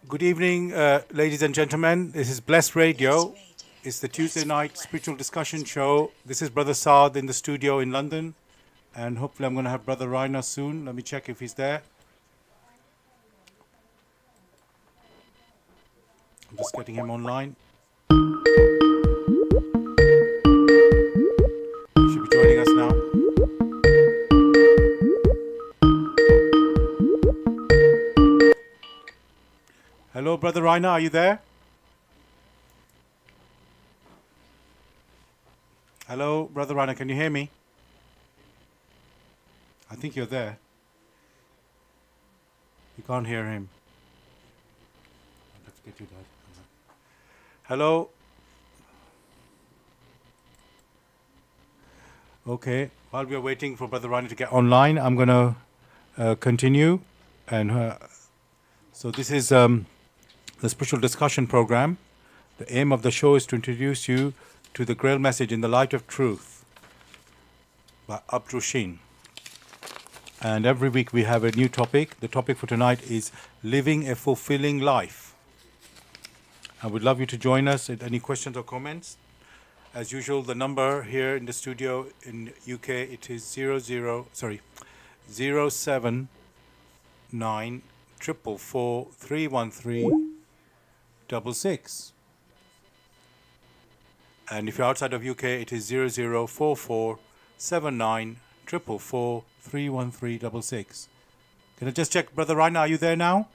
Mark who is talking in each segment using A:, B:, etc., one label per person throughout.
A: Good evening, ladies and gentlemen. This is Bless Radio. It's the Tuesday night spiritual discussion show. This is Brother Saad in the studio in London. And hopefully I'm going to have Brother Rainer soon. Let me check if he's there. I'm just getting him online. He should be joining us now. Hello, Brother Rainer, are you there? Hello, Brother Rainer, can you hear me? I think you're there. You can't hear him. Let's get you that. Hello? Okay, while we are waiting for Brother Rainer to get online, I'm going to continue. And so this is the spiritual discussion program. The aim of the show is to introduce you to the Grail message in the light of truth by Abdushin. And every week we have a new topic. The topic for tonight is living a fulfilling life. I would love you to join us. Any questions or comments? As usual, the number here in the studio in UK, it is 079 444 313 66. And if you're outside of UK, it is 0044 79 444 313 66. Can I just check, Brother Rainer, are you there now?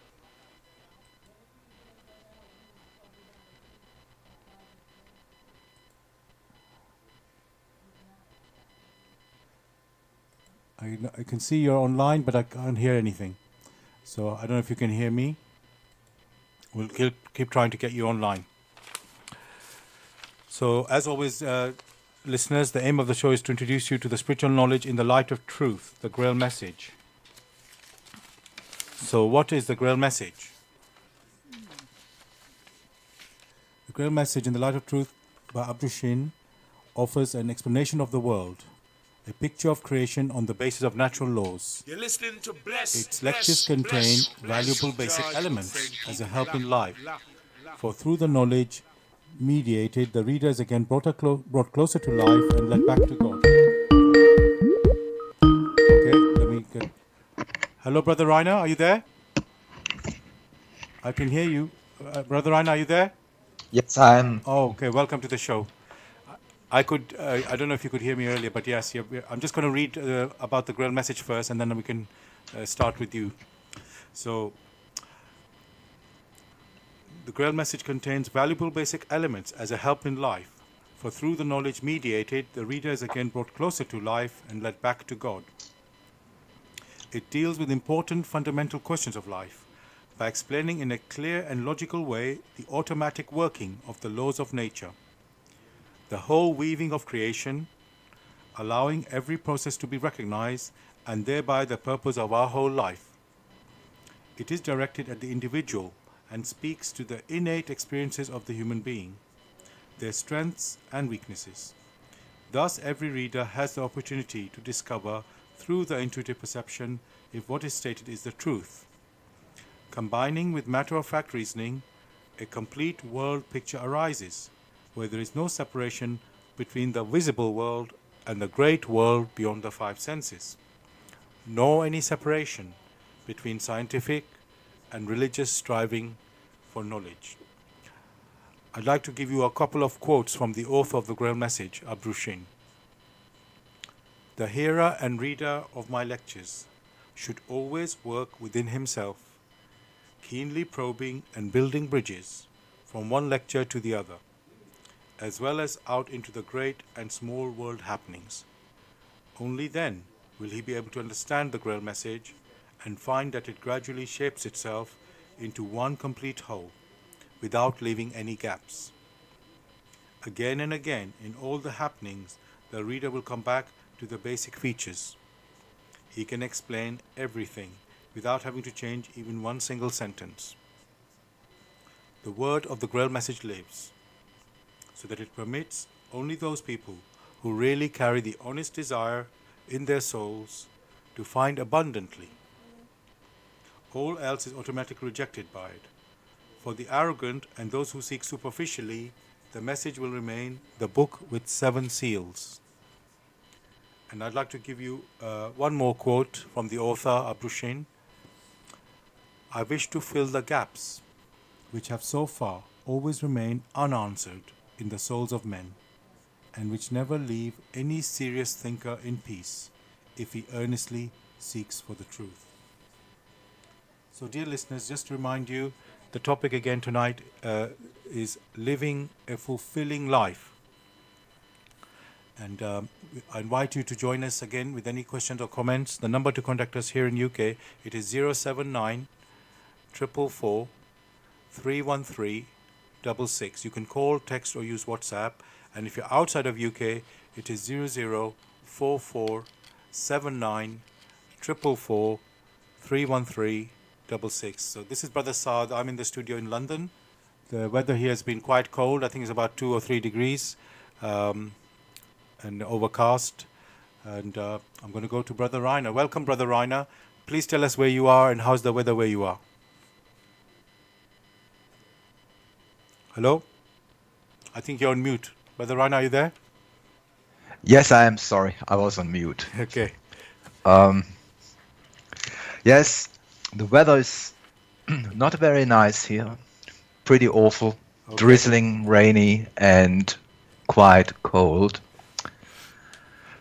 A: I can see you're online, but I can't hear anything. So I don't know if you can hear me. We'll keep trying to get you online. So as always, listeners, the aim of the show is to introduce you to the spiritual knowledge in the light of truth, the Grail message. So what is the Grail message? The Grail message in the light of truth by Abdushin offers an explanation of the world, a picture of creation on the basis of natural laws.
B: You're listening to Bless.
A: Its lectures contain valuable basic elements as a help in life, for through the knowledge mediated, the reader is again brought closer to life and led back to God. Okay, let me get... Hello, Brother Rainer, are you there? I can hear you. Brother Rainer, are you there?
C: Yes, I am.
A: Oh, okay, welcome to the show. I don't know if you could hear me earlier, but yes, I'm just going to read about the Grail message first, and then we can start with you. So, the Grail message contains valuable basic elements as a help in life, for through the knowledge mediated, the reader is again brought closer to life and led back to God. It deals with important fundamental questions of life by explaining in a clear and logical way the automatic working of the laws of nature, the whole weaving of creation, allowing every process to be recognized, and thereby the purpose of our whole life. It is directed at the individual and speaks to the innate experiences of the human being, their strengths and weaknesses. Thus, every reader has the opportunity to discover through the intuitive perception if what is stated is the truth. Combining with matter-of-fact reasoning, a complete world picture arises, where there is no separation between the visible world and the great world beyond the five senses, nor any separation between scientific and religious striving for knowledge. I'd like to give you a couple of quotes from the author of the Grail message, Abdushin. The hearer and reader of my lectures should always work within himself, keenly probing and building bridges from one lecture to the other, as well as out into the great and small world happenings. Only then will he be able to understand the Grail message and find that it gradually shapes itself into one complete whole, without leaving any gaps. Again and again, in all the happenings, the reader will come back to the basic features. He can explain everything without having to change even one single sentence. The word of the Grail message lives, so that it permits only those people who really carry the honest desire in their souls to find abundantly. All else is automatically rejected by it. For the arrogant and those who seek superficially, the message will remain the book with 7 seals. And I'd like to give you one more quote from the author, Abrushin. I wish to fill the gaps which have so far always remained unanswered in the souls of men, and which never leave any serious thinker in peace if he earnestly seeks for the truth. So, dear listeners, just to remind you, the topic again tonight is living a fulfilling life. And I invite you to join us again with any questions or comments. The number to contact us here in UK, it is 079 444 313 66. You can call, text or use WhatsApp. And if you're outside of UK, it is 0044 79 444 313 66. So this is Brother Saad. I'm in the studio in London. The weather here has been quite cold. I think it's about 2 or 3 degrees. And overcast, and I'm going to go to Brother Rainer. Welcome, Brother Rainer. Please tell us where you are and how's the weather where you are. Hello? I think you're on mute. Brother Rainer, are you there?
B: Yes, I am sorry. I was on mute.
A: Okay.
B: Yes, the weather is not very nice here. Pretty awful. Okay. Drizzling, rainy, and quite cold.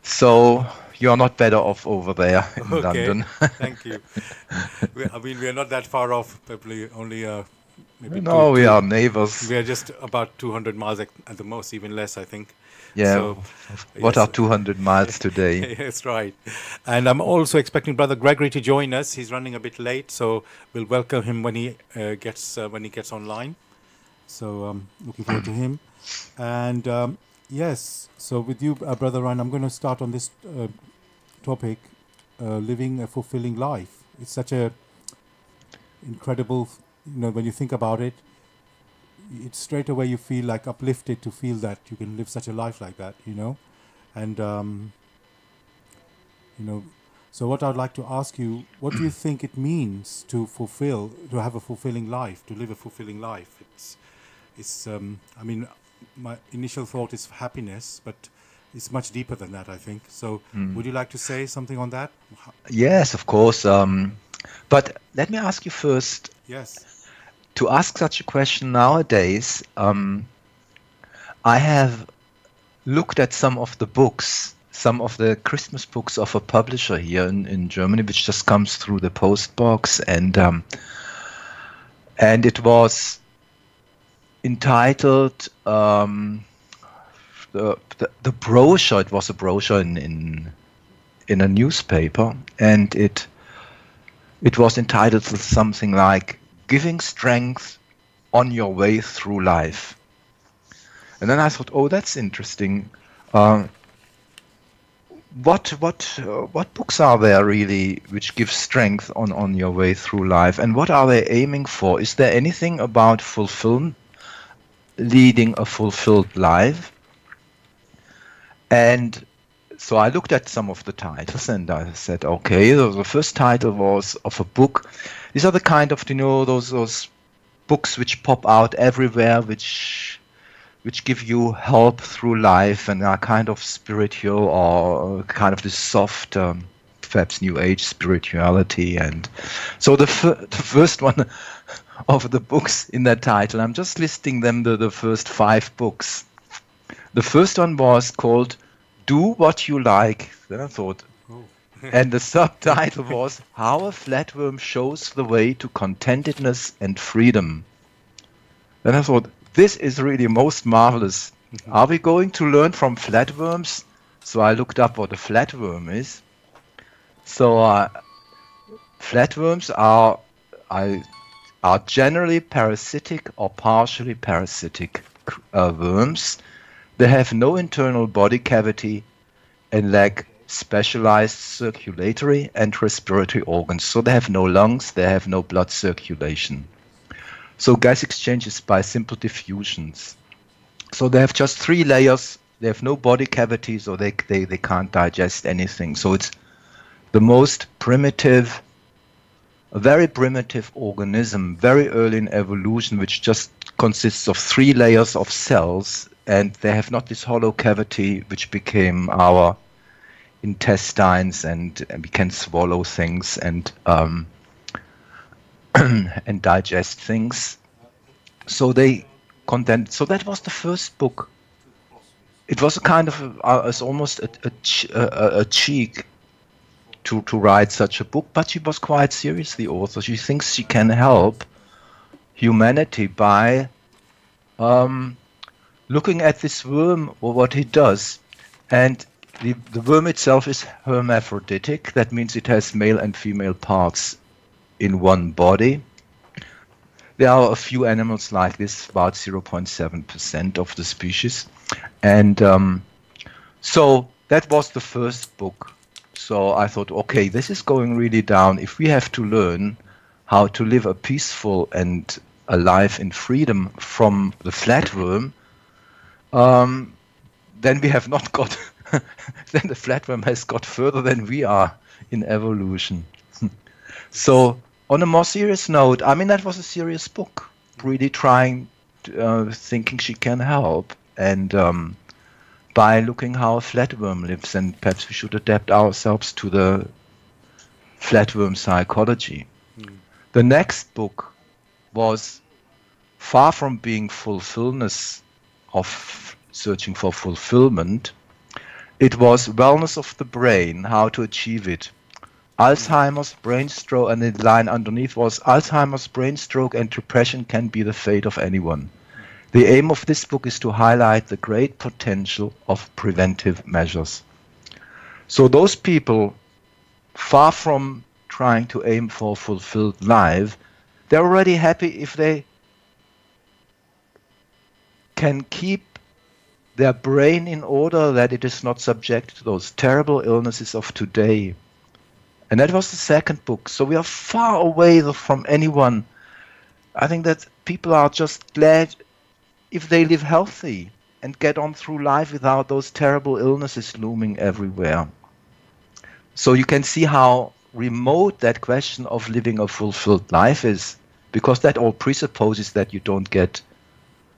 B: So you're not better off over there in London.
A: Thank you. We are not that far off. Probably only maybe.
B: No, we are neighbors.
A: We are just about 200 miles at the most, even less, I think.
B: Yeah. So, what are 200 miles today?
A: That's right. And I'm also expecting Brother Gregory to join us. He's running a bit late, so we'll welcome him when he gets online. So looking forward to him. And yes, so with you, Brother Ryan, I'm going to start on this topic, living a fulfilling life. It's such a incredible, when you think about it, it's straight away you feel like uplifted to feel that you can live such a life like that, And, so what I'd like to ask you, what do you think it means to have a fulfilling life, to live a fulfilling life? My initial thought is happiness, but it's much deeper than that, I think. So would you like to say something on that?
B: Yes, of course. But let me ask you first.
A: Yes.
B: To ask such a question nowadays, I have looked at some of the books, some of the Christmas books of a publisher here in Germany, which just comes through the post box, and it was entitled the brochure. It was a brochure in a newspaper, and it was entitled something like "Giving Strength on Your Way Through Life." And then I thought, oh, that's interesting. What books are there really which give strength on your way through life, and what are they aiming for? Is there anything about leading a fulfilled life? And so I looked at some of the titles and I said, okay, the first title was of a book. These are the kind of, those books which pop out everywhere, which give you help through life and are kind of spiritual or kind of this soft, perhaps New Age spirituality. And so the first one of the books in that title, I'm just listing them, the first 5 books. The first one was called "Do What You Like." Then I thought, and the subtitle was "How a Flatworm Shows the Way to Contentedness and Freedom." Then I thought, this is really most marvelous. Are we going to learn from flatworms? So I looked up what a flatworm is. So flatworms are generally parasitic or partially parasitic worms. They have no internal body cavity and lack specialized circulatory and respiratory organs. So they have no lungs, they have no blood circulation. So gas exchange is by simple diffusions. So they have just 3 layers. They have no body cavity, so they can't digest anything. So it's the most primitive a very primitive organism, very early in evolution, which just consists of 3 layers of cells, and they have not this hollow cavity which became our intestines, and we can swallow things and and digest things. So they condensed. So that was the first book. It was a kind of it's almost a cheek to write such a book, but she was quite serious, the author. She thinks she can help humanity by looking at this worm or what it does. And the worm itself is hermaphroditic. That means it has male and female parts in one body. There are a few animals like this, about 0.7% of the species. And so that was the first book. So I thought, okay, this is going really down. If we have to learn how to live a peaceful and a life in freedom from the flatworm, then we have not got, then the flatworm has got further than we are in evolution. So on a more serious note, I mean, that was a serious book, really trying, thinking she can help. And by looking how a flatworm lives, and perhaps we should adapt ourselves to the flatworm psychology. The next book was far from being fulfillment of searching for fulfillment. It was wellness of the brain, how to achieve it. Alzheimer's, brain stroke, and the line underneath was Alzheimer's, brain stroke, and depression can be the fate of anyone. The aim of this book is to highlight the great potential of preventive measures. So those people, far from trying to aim for a fulfilled life, they're already happy if they can keep their brain in order, that it is not subject to those terrible illnesses of today. And that was the second book. So we are far away from anyone. I think that people are just glad if they live healthy and get on through life without those terrible illnesses looming everywhere. So you can see how remote that question of living a fulfilled life is, because that all presupposes that you don't get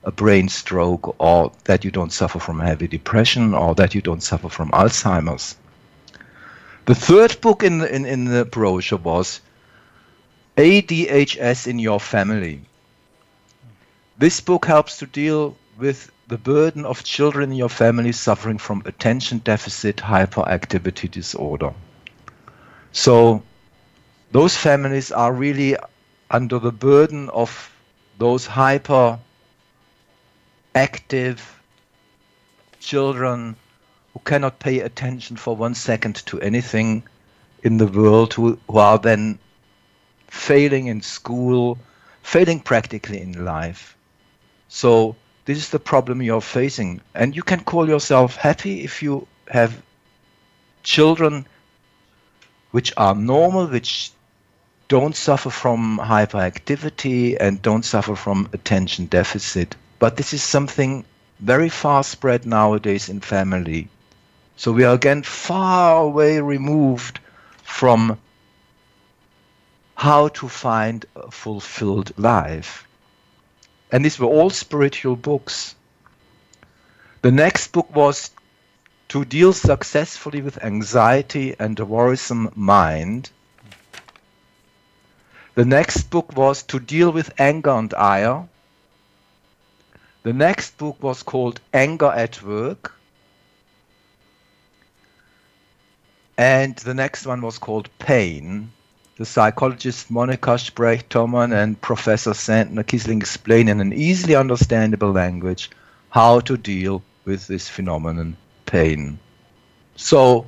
B: a brain stroke, or that you don't suffer from heavy depression, or that you don't suffer from Alzheimer's. The third book in the brochure was ADHS in Your Family. This book helps to deal with the burden of children in your family suffering from attention deficit hyperactivity disorder. So those families are really under the burden of those hyperactive children who cannot pay attention for 1 second to anything in the world, who are then failing in school, failing practically in life. So this is the problem you're facing. And you can call yourself happy if you have children which are normal, which don't suffer from hyperactivity and don't suffer from attention deficit. But this is something very far spread nowadays in family. So we are again far away removed from how to find a fulfilled life. And these were all spiritual books. The next book was To Deal Successfully with Anxiety and a Worrisome Mind. The next book was To Deal with Anger and Ire. The next book was called Anger at Work. And the next one was called Pain. The psychologists Monica Sprecht-Thomann and Professor Sandner Kisling explain in an easily understandable language how to deal with this phenomenon, pain. So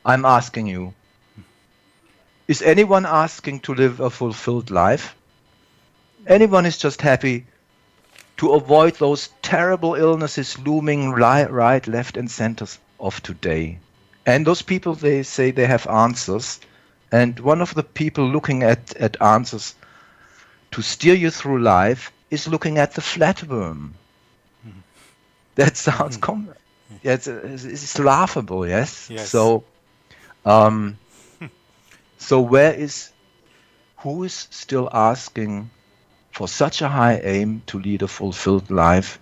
B: I'm asking you, is anyone asking to live a fulfilled life? Anyone is just happy to avoid those terrible illnesses looming right, left, and centers of today. And those people, they say they have answers. And one of the people looking at answers to steer you through life is looking at the flatworm. That sounds common. Yeah, it's laughable, yes?
A: Yes.
B: So, so who is still asking for such a high aim to lead a fulfilled life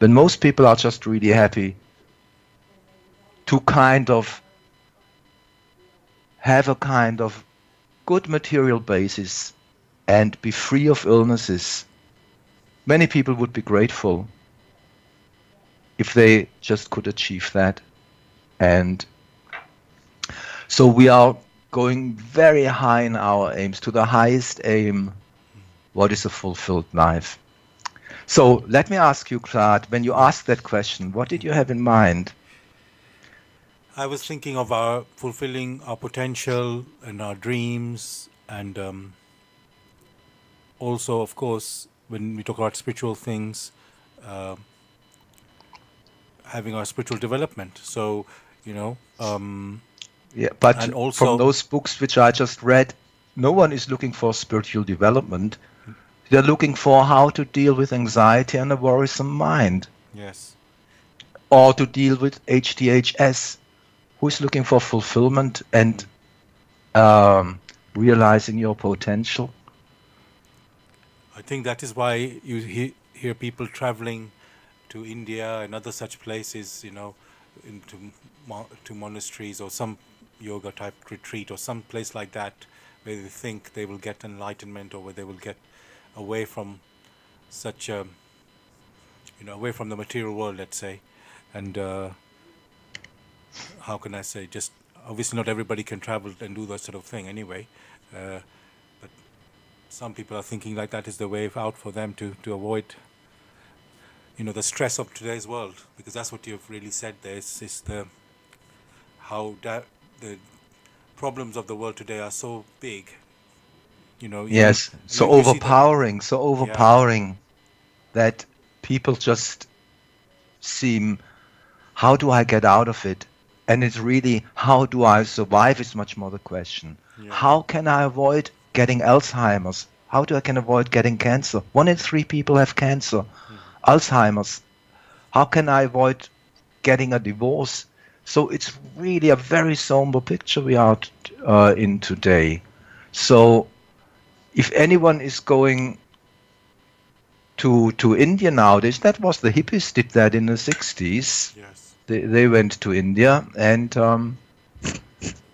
B: when most people are just really happy to kind of have a kind of good material basis and be free of illnesses? Many people would be grateful if they just could achieve that. And so we are going very high in our aims, to the highest aim. What is a fulfilled life? So let me ask you, Claude, when you asked that question, what did you have in mind?
A: I was thinking of our fulfilling our potential and our dreams, and also, of course, when we talk about spiritual things, uh, having our spiritual development. So, you know,
B: Yeah, but
A: and
B: from
A: also,
B: those books which I just read, no one is looking for spiritual development. They're looking for how to deal with anxiety and a worrisome mind,
A: yes,
B: or to deal with HDHS. Who's looking for fulfillment and realizing your potential?
A: I think that is why you hear people traveling to India and other such places, you know, into to monasteries or some yoga type retreat or some place like that, where they think they will get enlightenment, or where they will get away from such you know, away from the material world, let's say. And how can I say, just obviously not everybody can travel and do that sort of thing anyway, but some people are thinking like that is the way out for them to avoid, you know, the stress of today's world, because that's what you've really said there, is the how the problems of the world today are so big, you know. Even
B: Yes,
A: you see that,
B: so
A: yeah,
B: overpowering that people just seem, how do I get out of it? And it's really, how do I survive is much more the question.
A: yeah,
B: How can I avoid getting Alzheimer's? How do I can avoid getting cancer? 1 in 3 people have cancer, Alzheimer's. How can I avoid getting a divorce? So it's really a very somber picture we are in today. So if anyone is going to India nowadays, that was the hippies did that in the 60s.
A: yes,
B: They went to India, and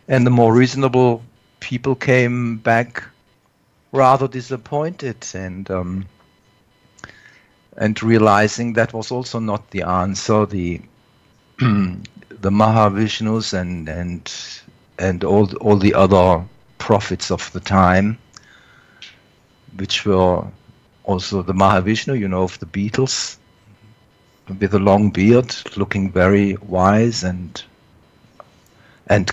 B: the more reasonable people came back rather disappointed, and realizing that was also not the answer. The the Mahavishnus and all the other prophets of the time, which were also the Mahavishnu, you know, of the Beatles, with a long beard, looking very wise and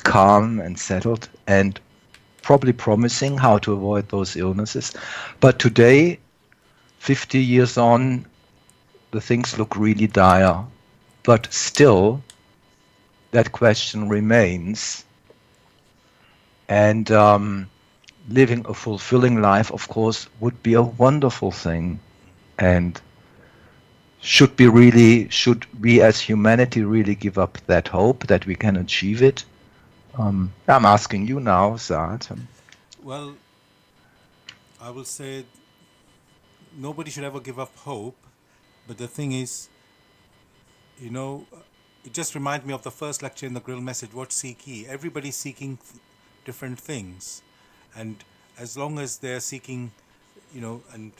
B: calm and settled, and probably promising how to avoid those illnesses. But today, 50 years on, the things look really dire. But still, that question remains. And living a fulfilling life, of course, would be a wonderful thing. And should we as humanity really give up that hope that we can achieve it? I'm asking you now, Saad.
A: well, I will say nobody should ever give up hope, but the thing is, you know, it just reminds me of the first lecture in the Grill message, what seek ye? Everybody's seeking different things, and as long as they're seeking, you know, and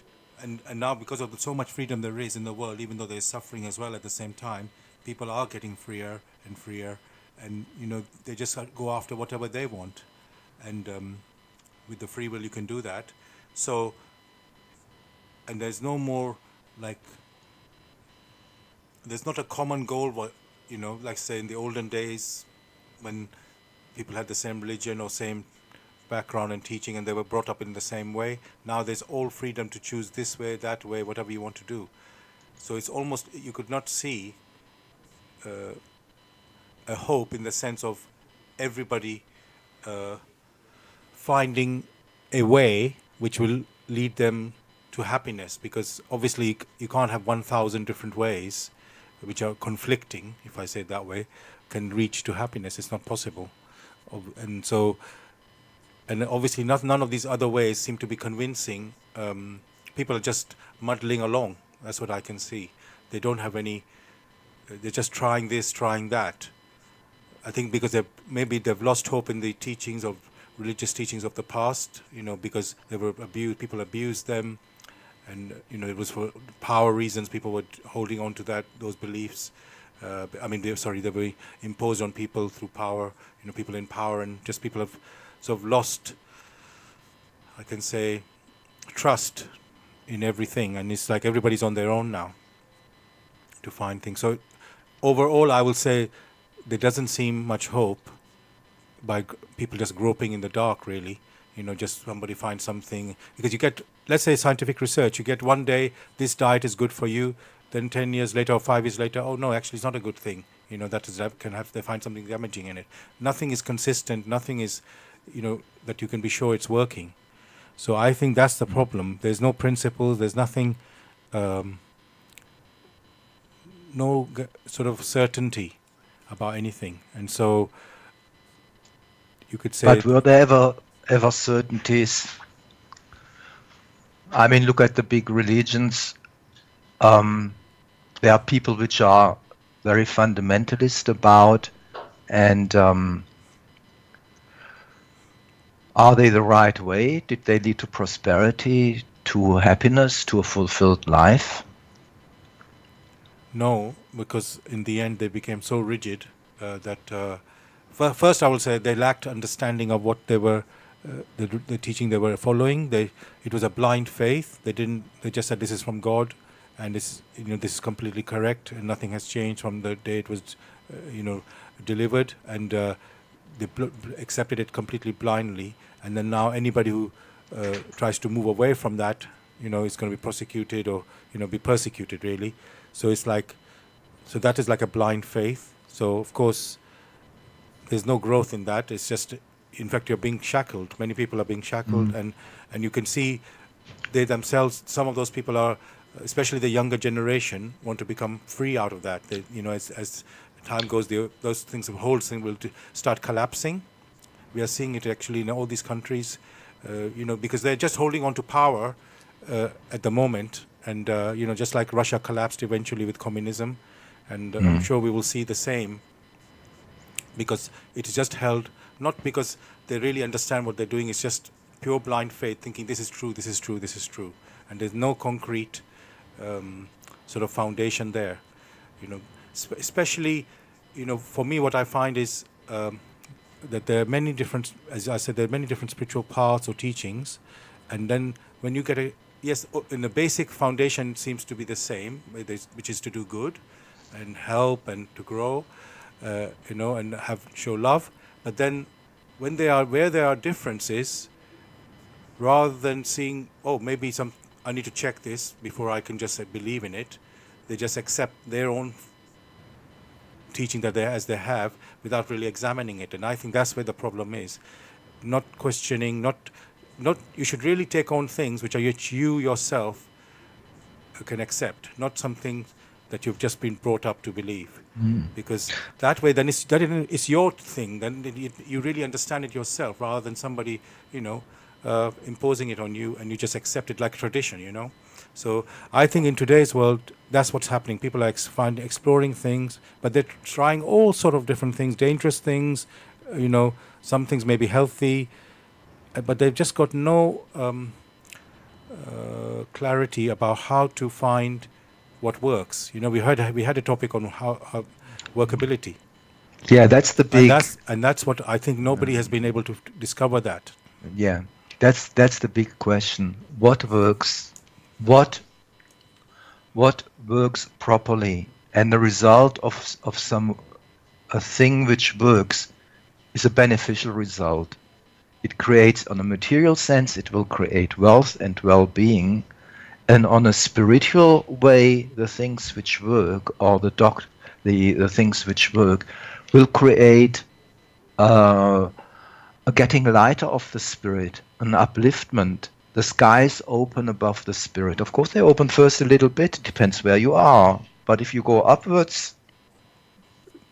A: now, because of so much freedom there is in the world, even though there's suffering as well at the same time, people are getting freer and freer, and, you know, they just go after whatever they want, and with the free will you can do that. So, and there's no more, like, there's not a common goal, you know, like, say in the olden days when people had the same religion or same background and teaching, and they were brought up in the same way. Now there's all freedom to choose this way, that way, whatever you want to do. So it's almost, you could not see a hope in the sense of everybody finding a way which will lead them to happiness, because obviously you can't have 1,000 different ways which are conflicting, if I say it that way, can reach to happiness. It's not possible. And so, and obviously none of these other ways seem to be convincing. People are just muddling along. That's what I can see. They don't have any. They're just trying this, trying that. I think because they've lost hope in the teachings of religious teachings of the past. Because they were abused. People abused them, and it was for power reasons. People were holding on to those beliefs. They were imposed on people through power. People in power, and just people have sort of lost, I can say, trust in everything, and it's like everybody's on their own now to find things. So overall, I will say there doesn't seem much hope by people just groping in the dark, really. Just somebody finds something, because you get, let's say, scientific research. You get one day this diet is good for you, then 10 years later or 5 years later, oh no, actually it's not a good thing. They find something damaging in it. Nothing is consistent. Nothing is, that you can be sure it's working. So I think that's the problem. There's no principles. There's nothing, no sort of certainty about anything. And so you could say.
B: But were there ever certainties? I mean, look at the big religions. There are people which are very fundamentalist about, and are they the right way? Did they lead to prosperity, to happiness, to a fulfilled life?
A: No, because in the end they became so rigid that first I will say they lacked understanding of what they were, the teaching they were following. It was a blind faith. They just said this is from God, and this is completely correct, and nothing has changed from the day it was delivered, and they accepted it completely blindly. And then now anybody who tries to move away from that, is going to be prosecuted or be persecuted, really. So it's like, so that is like a blind faith. So of course there's no growth in that. It's just, in fact, you're being shackled. Many people are being shackled, and you can see they themselves, some of those people are, especially the younger generation, want to become free out of that. They, as time goes, those things, the whole thing will start collapsing. We are seeing it actually in all these countries, because they're just holding on to power at the moment. And, just like Russia collapsed eventually with communism, and I'm sure we will see the same, because it is just held, not because they really understand what they're doing, it's just pure blind faith, thinking this is true, this is true, this is true. And there's no concrete sort of foundation there. Especially, for me, what I find is that there are many different, as I said, there are many different spiritual paths or teachings. And then when you get yes, in the basic foundation seems to be the same, which is to do good and help and to grow, and show love. But then where there are differences, rather than seeing, oh, maybe I need to check this before I can just believe in it, they just accept their own teaching that they have without really examining it. And I think that's where the problem is. Not questioning, you should really take on things which you yourself can accept, not something that you've just been brought up to believe. Because that way, then it's your thing. Then you really understand it yourself, rather than somebody, imposing it on you, and you just accept it like tradition, So I think in today's world, that's what's happening. People are exploring things, but they're trying all sort of different things, dangerous things. Some things may be healthy, but they've just got no clarity about how to find what works. We had a topic on how workability.
B: Yeah, that's the big.
A: And that's what I think nobody has been able to discover that.
B: Yeah, that's the big question. What works? What works properly? And the result of a thing which works is a beneficial result. It creates, on a material sense, it will create wealth and well-being, and on a spiritual way, the things which work, or the things which work, will create a getting lighter of the spirit, an upliftment. The skies open above the spirit. Of course, they open first a little bit. It depends where you are. But if you go upwards,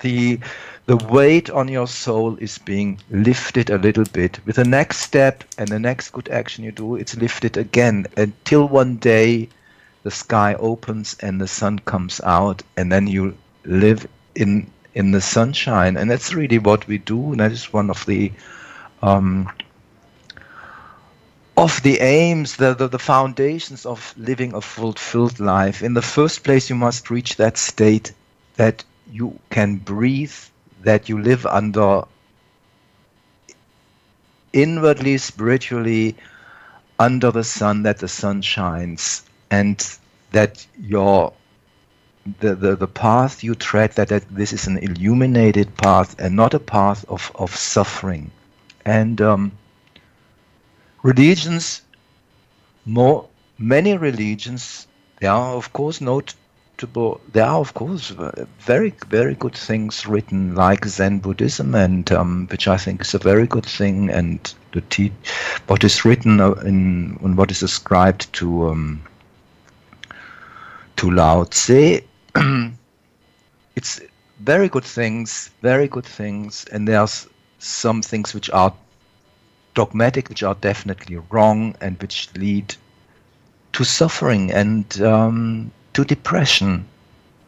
B: the the weight on your soul is being lifted a little bit. With the next step and the next good action you do, it's lifted again until one day the sky opens and the sun comes out, and then you live in the sunshine. And that's really what we do, and that is one of the aims, the foundations of living a fulfilled life. In the first place, you must reach that state that you can breathe, that you live under inwardly, spiritually, under the sun, that the sun shines, and that the path you tread, that this is an illuminated path and not a path of suffering. And religions, many religions, there are of course very, very good things written, like Zen Buddhism, and which I think is a very good thing, and what is written in what is ascribed to Lao Tse. It's very good things, and there's some things which are dogmatic, which are definitely wrong, and which lead to suffering and to depression,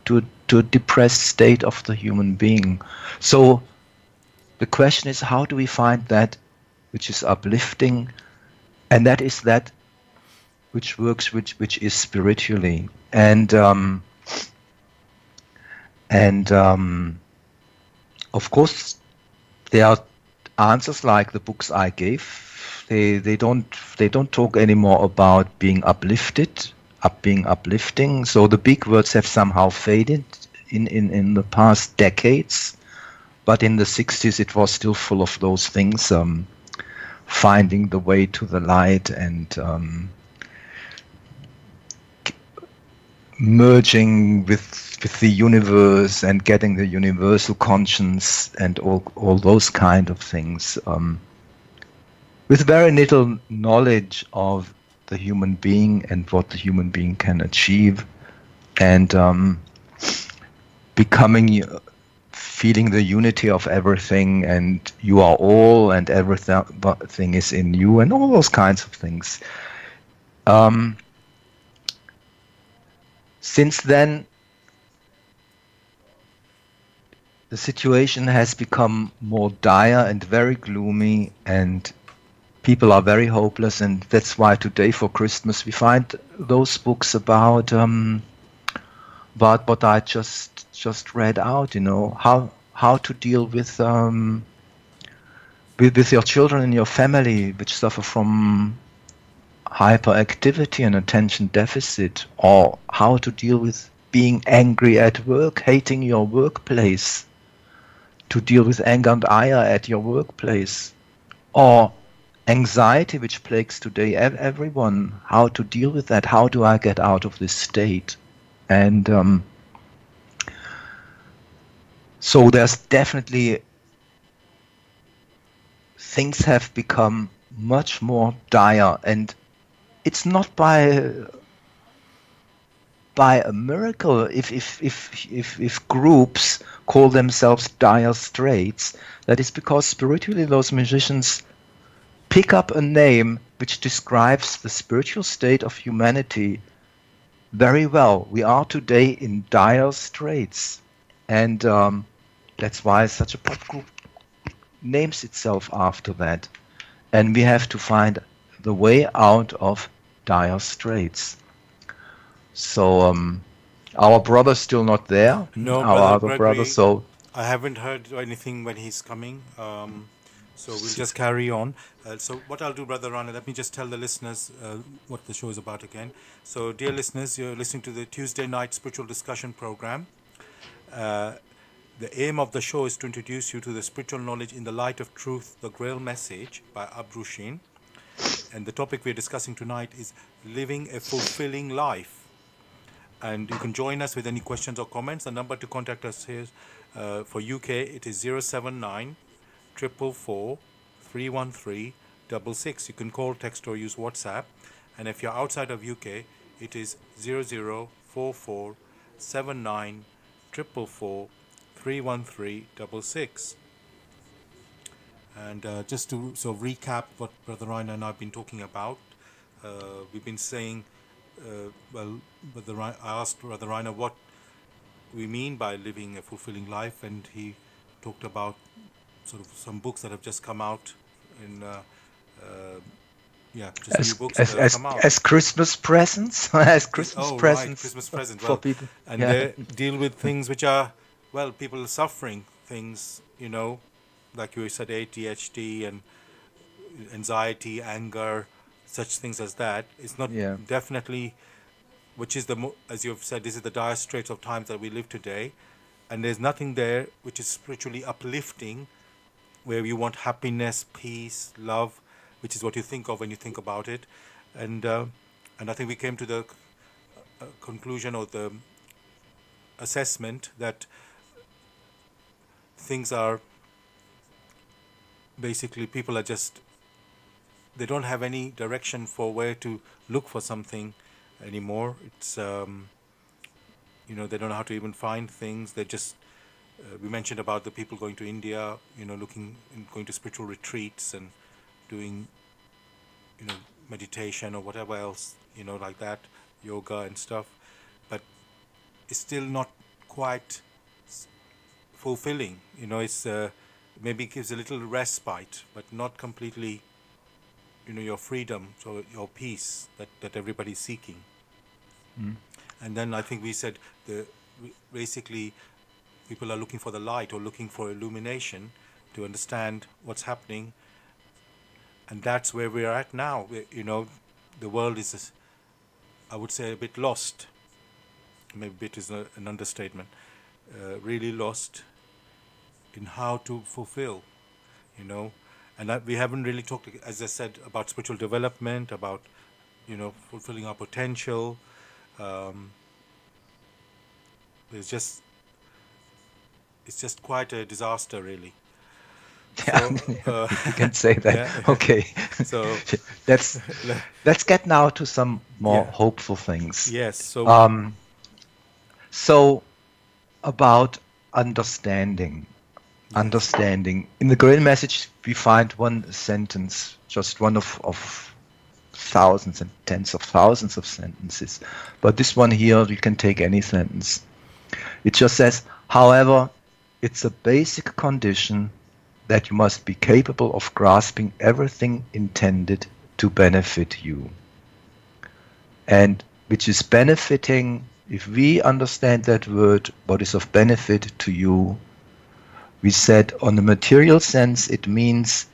B: to a depressed state of the human being. So the question is, how do we find that which is uplifting, and that is that which works, which is spiritually, and of course there are answers like the books I gave. They don't talk anymore about being uplifting. So the big words have somehow faded in the past decades, but in the 60s it was still full of those things, finding the way to the light, and merging with the universe and getting the universal conscience and all those kind of things, with very little knowledge of the human being and what the human being can achieve, and feeling the unity of everything, and you are all, and everything is in you, and all those kinds of things. Since then, the situation has become more dire and very gloomy, and people are very hopeless, and that's why today for Christmas we find those books about what I just read out. How to deal with your children and your family which suffer from hyperactivity and attention deficit, or how to deal with being angry at work, hating your workplace, to deal with anger and ire at your workplace, or anxiety which plagues today everyone, how to deal with that, how do I get out of this state? And so there's definitely, things have become much more dire, and it's not by a miracle if groups call themselves dire straits. That is because spiritually those musicians pick up a name which describes the spiritual state of humanity very well. We are today in dire straits, and that's why such a pop group names itself after that. And we have to find the way out of dire straits. So our brother's still not there.
A: No,
B: our
A: Brother
B: other brother.
A: Gregory,
B: So
A: I haven't heard anything when he's coming. So we'll just carry on. So what I'll do, Brother Rana, let me just tell the listeners what the show is about again. So dear listeners, you're listening to the Tuesday night spiritual discussion program. The aim of the show is to introduce you to the spiritual knowledge in the light of truth, the Grail message by Abrushin. And the topic we're discussing tonight is living a fulfilling life. And you can join us with any questions or comments. The number to contact us here for UK, it is 079 444 313 66. You can call, text, or use WhatsApp. And if you're outside of UK, it is 0044 79 444 31366. And just to sort of recap what Brother Rainer and I have been talking about, we've been saying, well, I asked Brother Rainer what we mean by living a fulfilling life, and he talked about sort of some books that have just come out in just new books that have come out
B: as Christmas presents, as Christmas
A: oh right,
B: presents
A: Christmas presents,
B: for
A: well,
B: people.
A: and they deal with things which are, well, people are suffering things, like you said, ADHD and anxiety, anger, such things as that. It's not
B: Yeah.
A: definitely, which is as you've said, this is the dire straits of times that we live today, and there's nothing there which is spiritually uplifting, where you want happiness, peace, love, which is what you think of when you think about it, and I think we came to the conclusion or the assessment that things are basically, people are just, they don't have any direction for where to look for something anymore. It's they don't know how to even find things. They just we mentioned about the people going to India, looking and going to spiritual retreats and doing meditation or whatever else, like that, yoga and stuff, but it's still not quite fulfilling. It's maybe gives a little respite, but not completely, your freedom, so your peace that everybody's seeking. And then I think we said basically people are looking for the light or looking for illumination to understand what's happening, and that's where we're at now. The world is, I would say, a bit lost. Maybe bit is an understatement. Really lost in how to fulfill, and we haven't really talked, as I said, about spiritual development, about fulfilling our potential. It's just quite a disaster, really.
B: Yeah,
A: So,
B: you can say that.
A: yeah.
B: Okay.
A: So
B: let's get now to some more
A: Yeah.
B: hopeful things.
A: yes, so
B: So about understanding. Understanding. In the Grail message, we find one sentence, just one of thousands and tens of thousands of sentences. But this one here, you can take any sentence. It just says, however, it's a basic condition that you must be capable of grasping everything intended to benefit you. And which is benefiting, if we understand that word, what is of benefit to you, we said on the material sense, it means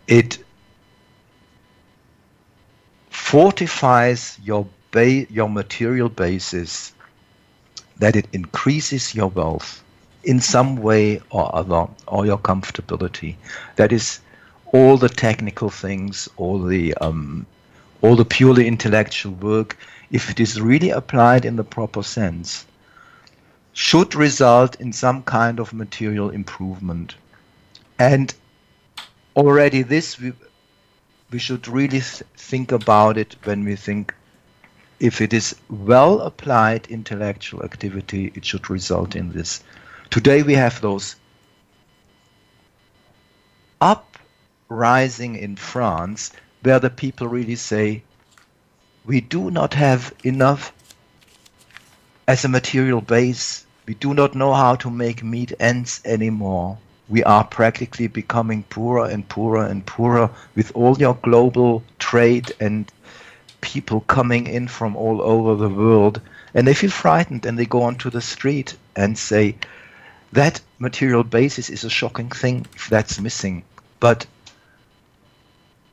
B: it fortifies your material basis, that it increases your wealth in some way or other, or your comfortability. That is all the technical things, all the purely intellectual work, if it is really applied in the proper sense, should result in some kind of material improvement. And already this, we should really think about it when we think, if it is well applied intellectual activity, it should result in this. Today we have those uprising in France where the people really say, we do not have enough as a material base. We do not know how to make meet ends anymore. We are practically becoming poorer and poorer and poorer with all your global trade and people coming in from all over the world. And they feel frightened and they go onto the street and say, that material basis is a shocking thing if that's missing. But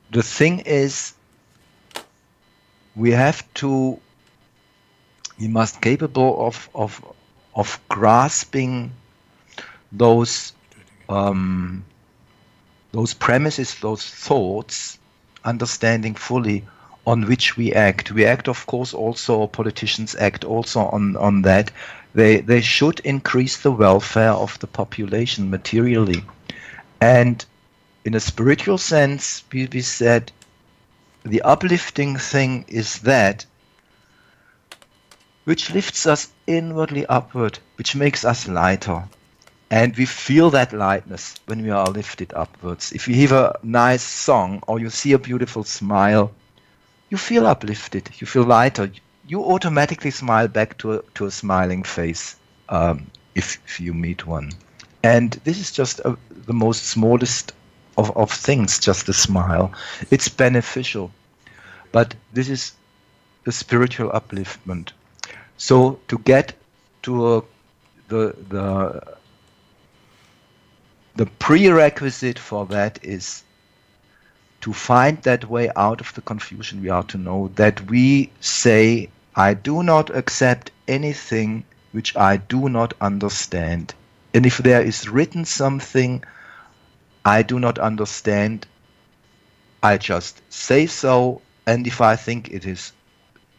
B: the thing is, we must capable of grasping those premises, those thoughts, understanding fully on which we act. We act, of course, also, politicians act also on that. They should increase the welfare of the population materially. And in a spiritual sense, we said, the uplifting thing is that which lifts us inwardly upward, which makes us lighter. And we feel that lightness when we are lifted upwards. If you hear a nice song or you see a beautiful smile, you feel uplifted, you feel lighter. You automatically smile back to a smiling face if you meet one. And this is just the most smallest of things, just a smile. It's beneficial, but this is the spiritual upliftment. So to get to the prerequisite for that is to find that way out of the confusion. We are to know that we say, I do not accept anything which I do not understand. And if there is written something I do not understand, I just say so. And if I think it is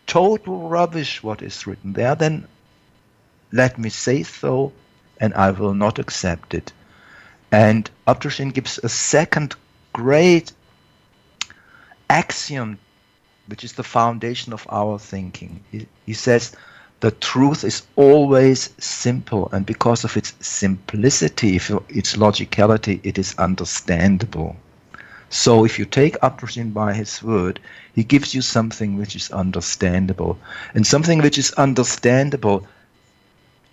B: total rubbish what is written there, then let me say so, and I will not accept it. And Abdushin gives a second great axiom, which is the foundation of our thinking. He says, the truth is always simple, and because of its simplicity, its logicality, it is understandable. So if you take Abdushin by his word, he gives you something which is understandable. And something which is understandable,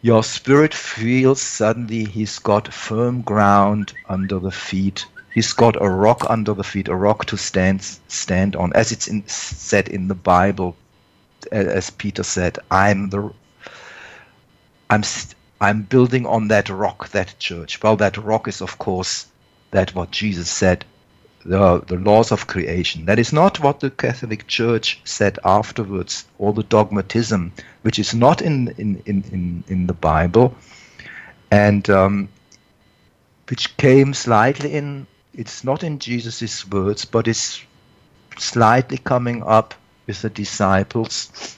B: your spirit feels suddenly he's got firm ground under the feet. He's got a rock under the feet, a rock to stand on. As it's said in the Bible, as Peter said, I'm building on that rock, that church. Well, that rock is, of course, that what Jesus said, the laws of creation. That is not what the Catholic Church said afterwards, or the dogmatism, which is not in the Bible, and which came slightly in. It's not in Jesus' words, but it's slightly coming up with the disciples,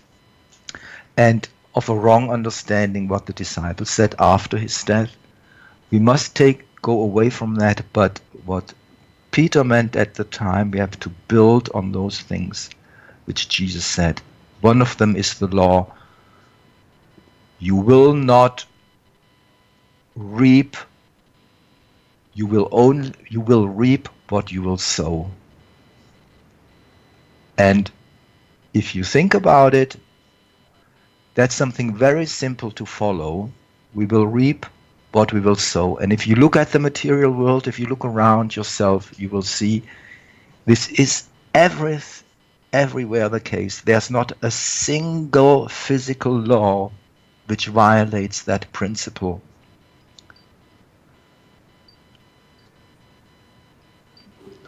B: and of a wrong understanding what the disciples said after his death. We must go away from that, but what Peter meant at the time, we have to build on those things which Jesus said. One of them is the law. You will not reap, you will reap what you will sow. And if you think about it, that's something very simple to follow. We will reap what we will sow. And if you look at the material world, if you look around yourself, you will see this is everywhere the case. There's not a single physical law which violates that principle.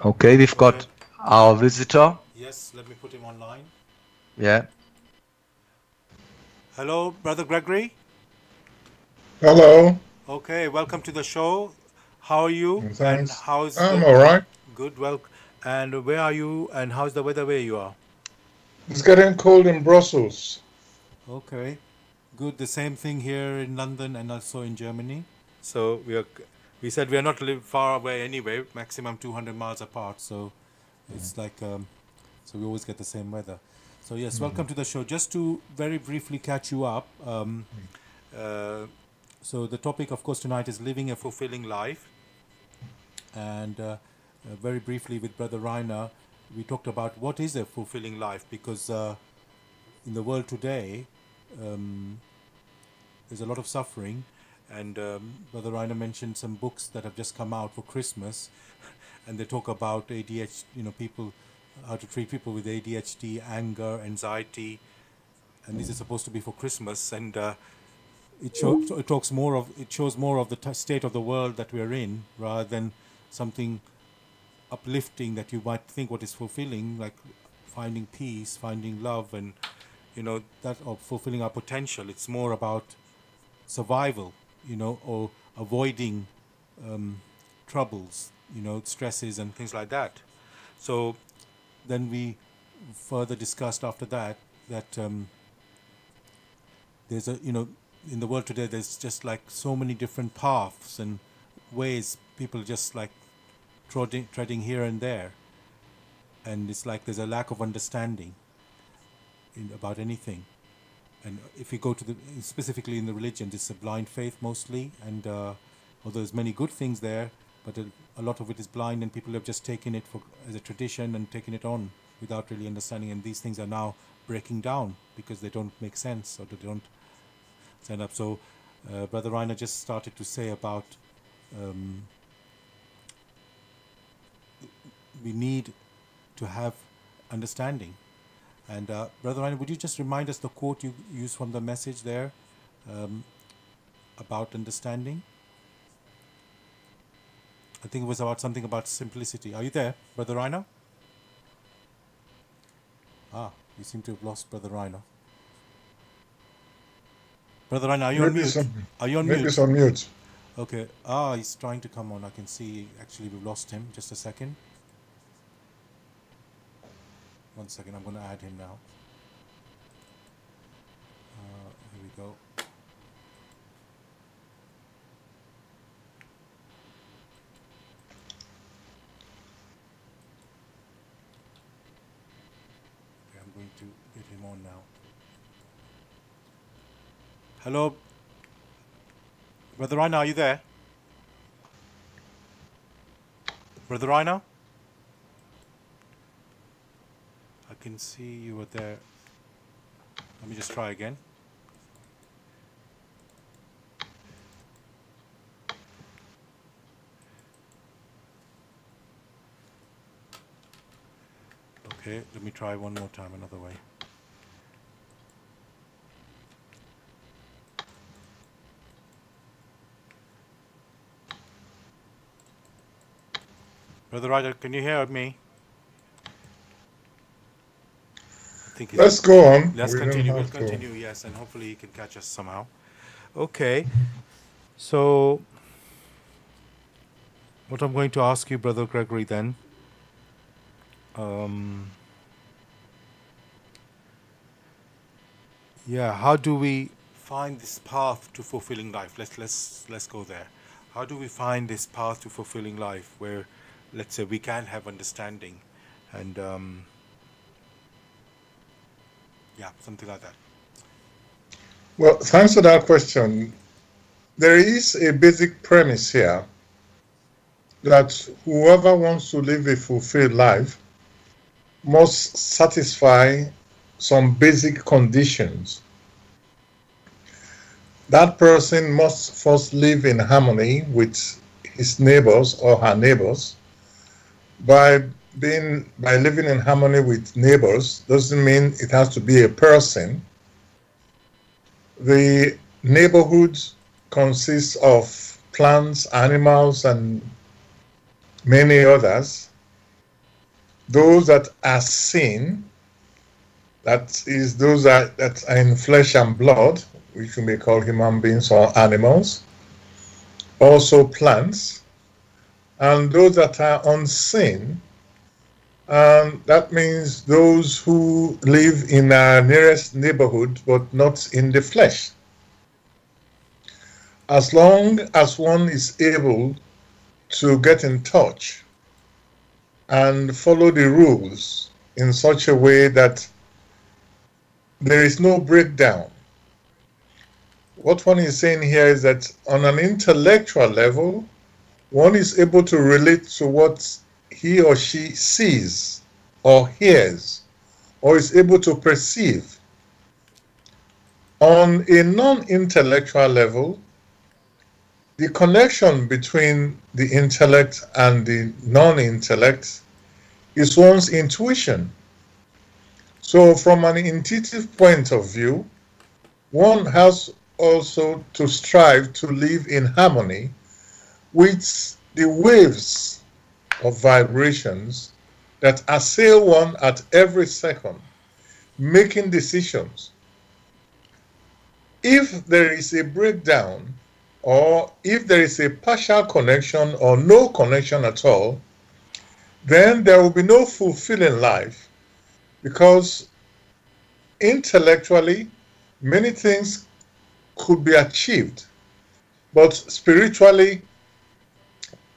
B: Okay, we've got our visitor.
A: Yes, let me put him online.
B: Yeah.
A: Hello, Brother Gregory.
C: Hello.
A: Okay, welcome to the show. How are you?
C: Thanks.
A: And how's
C: I'm all right.
A: Good, well, and where are you? And how's the weather where you are?
C: It's getting cold in Brussels.
A: Okay, good. The same thing here in London and also in Germany. So we said we are not far away anyway, maximum 200 miles apart. So it's like, so we always get the same weather. So yes, welcome to the show. Just to very briefly catch you up. So the topic, of course, tonight is living a fulfilling life. And very briefly with Brother Rainer, we talked about what is a fulfilling life, because in the world today, there's a lot of suffering. And Brother Rainer mentioned some books that have just come out for Christmas, and they talk about ADHD, people, how to treat people with ADHD, anger, anxiety, and this is supposed to be for Christmas, and it shows more of the state of the world that we're in, rather than something uplifting that you might think what is fulfilling, like finding peace, finding love, and that, or fulfilling our potential. It's more about survival, or avoiding troubles, stresses and things like that. So then we further discussed after that there's in the world today, there's just like so many different paths and ways people just like treading here and there, and it's like there's a lack of understanding about anything. And if you go to the, specifically in the religion, it's a blind faith mostly, and although there's many good things there, but a lot of it is blind, and people have just taken it for as a tradition and taken it on without really understanding. And these things are now breaking down because they don't make sense or they don't stand up. So Brother Reiner just started to say about we need to have understanding. And Brother Reiner, would you just remind us the quote you used from the message there about understanding? I think it was about something about simplicity. Are you there, Brother Reiner? Ah, you seem to have lost Brother Reiner. Brother Reiner, are you on mute? Are you on mute?
C: Maybe it's on mute.
A: Okay. Ah, he's trying to come on. I can see. Actually, we've lost him. Just a second. 1 second. I'm going to add him now. Here we go. Okay, I'm going to get him on now. Hello, Brother Reiner, are you there? Brother Reiner? I can see you were there. Let me just try again. Okay, let me try one more time another way. Brother Ryder, can you hear me? I think
C: Let's go on.
A: Let's continue. We'll continue, yes, and hopefully he can catch us somehow. Okay. So, what I'm going to ask you, Brother Gregory, then, yeah, how do we find this path to fulfilling life? Let's go there. How do we find this path to fulfilling life where, let's say, we can have understanding and yeah, something like that?
C: Well, thanks for that question. There is a basic premise here that whoever wants to live a fulfilled life must satisfy some basic conditions. That person must first live in harmony with his neighbors or her neighbors. By living in harmony with neighbors doesn't mean it has to be a person. The neighborhood consists of plants, animals, and many others. Those that are seen, that is those that are in flesh and blood, which we may call human beings or animals, also plants, and those that are unseen, and that means those who live in our nearest neighborhood but not in the flesh. As long as one is able to get in touch and follow the rules in such a way that there is no breakdown. What one is saying here is that on an intellectual level, one is able to relate to what he or she sees or hears or is able to perceive. On a non-intellectual level, the connection between the intellect and the non-intellect is one's intuition. So from an intuitive point of view, one has also to strive to live in harmony with the waves of vibrations that assail one at every second, making decisions. If there is a breakdown, or if there is a partial connection or no connection at all, then there will be no fulfilling life, because intellectually many things could be achieved, but spiritually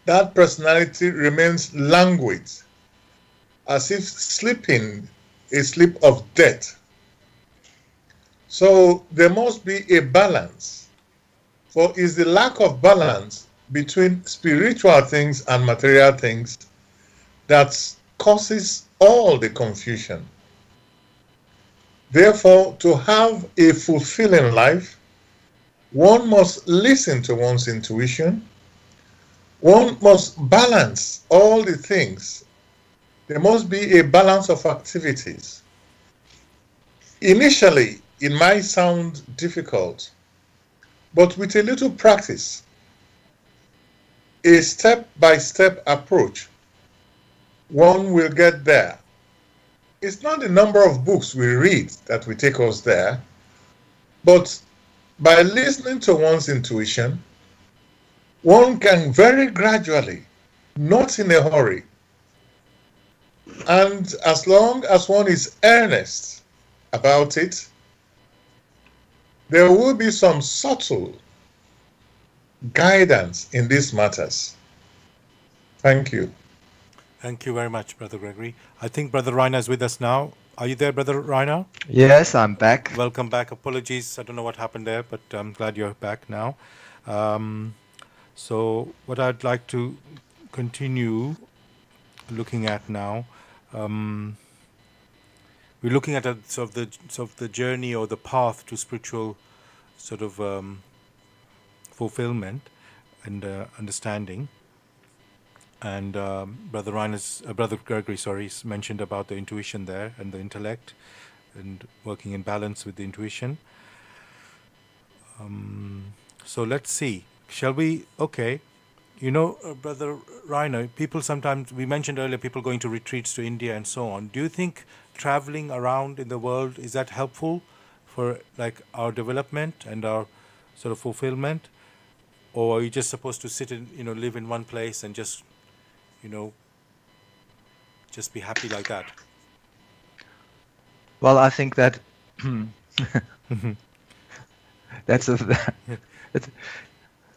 C: that personality remains languid, as if sleeping a sleep of death. So there must be a balance. For it's the lack of balance between spiritual things and material things that causes all the confusion. Therefore, to have a fulfilling life, one must listen to one's intuition. One must balance all the things. There must be a balance of activities. Initially, it might sound difficult, but with a little practice, a step-by-step approach, one will get there. It's not the number of books we read that will take us there, but by listening to one's intuition, one can very gradually, not in a hurry, and as long as one is earnest about it, there will be some subtle guidance in these matters. Thank you.
A: Thank you very much, Brother Gregory. I think Brother Rainer is with us now. Are you there, Brother Rainer?
B: Yes, I'm back.
A: Welcome back. Apologies, I don't know what happened there, but I'm glad you're back now. So what I'd like to continue looking at now, we're looking at sort of the journey or the path to spiritual sort of fulfillment and understanding. And Brother Gregory, mentioned about the intuition there and the intellect and working in balance with the intuition. So let's see. Shall we? Okay. You know, Brother Rainer, people sometimes, we mentioned earlier, people going to retreats to India and so on. Do you think traveling around in the world, is that helpful for like our development and our sort of fulfillment? Or are you just supposed to sit in, live in one place and just, just be happy like that?
B: Well, I think that that's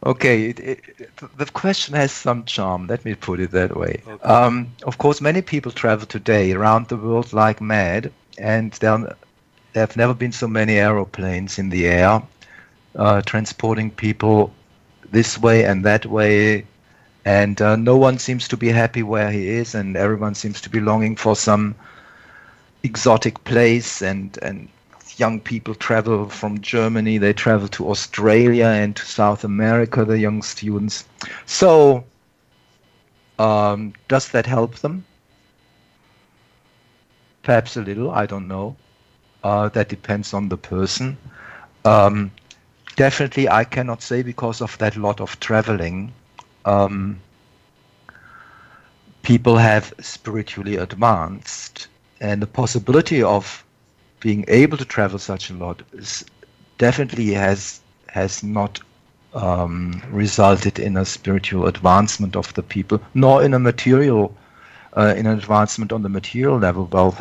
B: okay. The question has some charm. Let me put it that way.
A: Okay.
B: Of course, many people travel today around the world like mad, and there have never been so many aeroplanes in the air transporting people this way and that way, and no one seems to be happy where he is, and everyone seems to be longing for some exotic place, and young people travel from Germany, they travel to Australia and to South America, the young students. So does that help them? Perhaps a little, I don't know. That depends on the person. Definitely I cannot say, because of that lot of traveling, people have spiritually advanced, and the possibility of being able to travel such a lot definitely has not resulted in a spiritual advancement of the people, nor in a material, in an advancement on the material level. Well,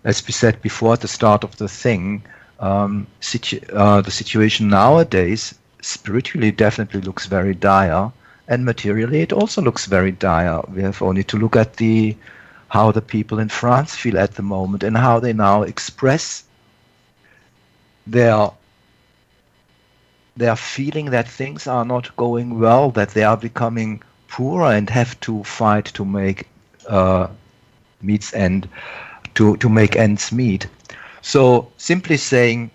B: as we said before at the start of the thing, the situation nowadays spiritually definitely looks very dire, and materially it also looks very dire. We have only to look at how the people in France feel at the moment, and how they now express their feeling that things are not going well, that they are becoming poorer and have to fight to make to make ends meet. So simply saying,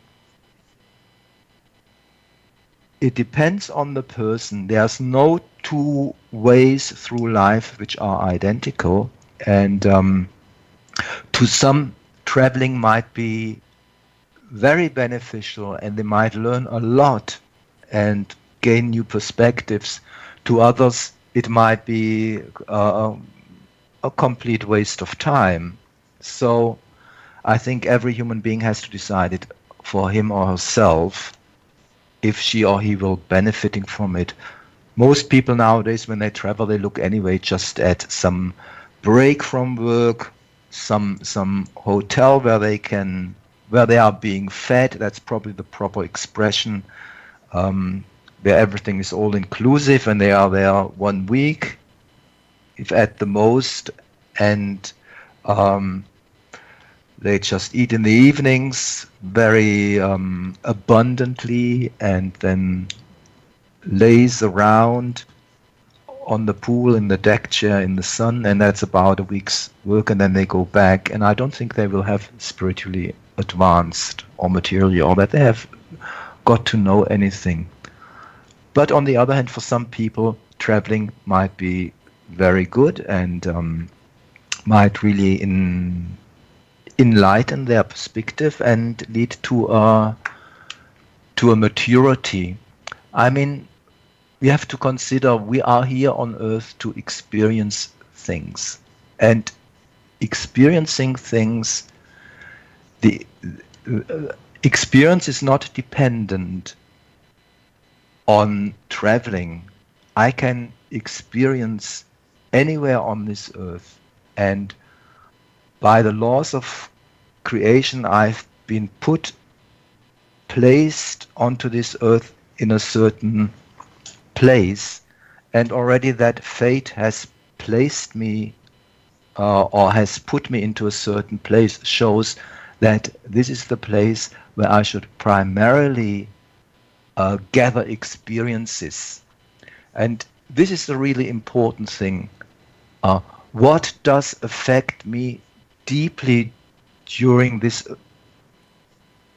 B: it depends on the person. There's no two ways through life which are identical, and to some, traveling might be very beneficial, and they might learn a lot and gain new perspectives. To others, it might be a complete waste of time. So I think every human being has to decide it for him or herself, if she or he will benefiting from it. Most people nowadays, when they travel, they look anyway just at some break from work, some hotel where they are being fed. That's probably the proper expression, where everything is all inclusive, and they are there 1 week, if at the most, and They just eat in the evenings very abundantly and then laze around on the pool in the deck chair in the sun, and that's about a week's work, and then they go back. And I don't think they will have spiritually advanced or materially, or that they have got to know anything. But on the other hand, for some people, traveling might be very good and might really enlighten their perspective and lead to a maturity. I mean, we have to consider we are here on earth to experience things, and experiencing things, the experience is not dependent on traveling. I can experience anywhere on this earth, and by the laws of creation I've been placed onto this earth in a certain place, and already that fate has placed me or has put me into a certain place shows that this is the place where I should primarily gather experiences. And this is the really important thing. What does affect me deeply during this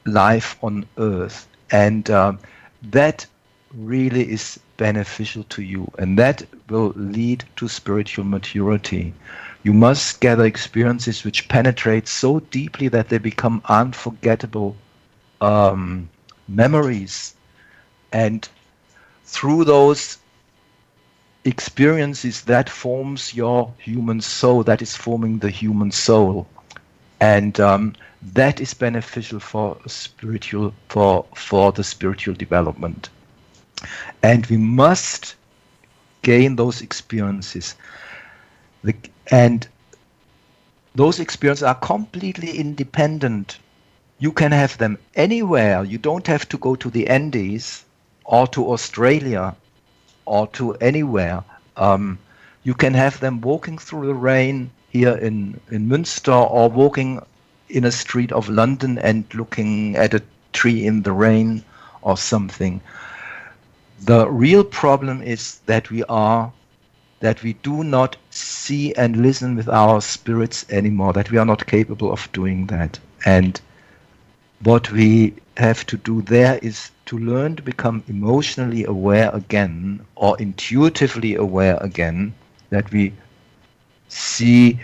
B: life on earth? And that really is beneficial to you, and that will lead to spiritual maturity. You must gather experiences which penetrate so deeply that they become unforgettable memories, and through those experiences that forms your human soul, that is forming the human soul, and that is beneficial for the spiritual development. And we must gain those experiences. And those experiences are completely independent. You can have them anywhere. You don't have to go to the Andes or to Australia or to anywhere. You can have them walking through the rain here in Münster, or walking in a street of London and looking at a tree in the rain or something. The real problem is that we do not see and listen with our spirits anymore, that we are not capable of doing that. And what we have to do there is to learn to become emotionally aware again, or intuitively aware again, that we see,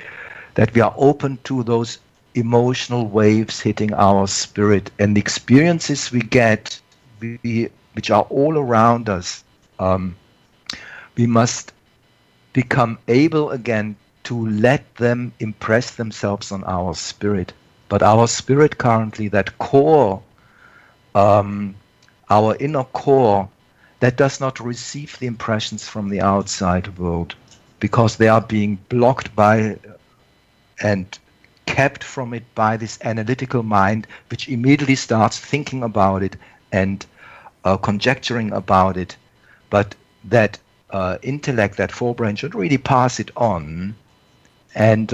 B: that we are open to those emotional waves hitting our spirit, and the experiences we get, which are all around us. We must become able again to let them impress themselves on our spirit. But our spirit currently, that core, our inner core, that does not receive the impressions from the outside world, because they are being blocked by and kept from it by this analytical mind, which immediately starts thinking about it and conjecturing about it. But that intellect, that forebrain, should really pass it on, and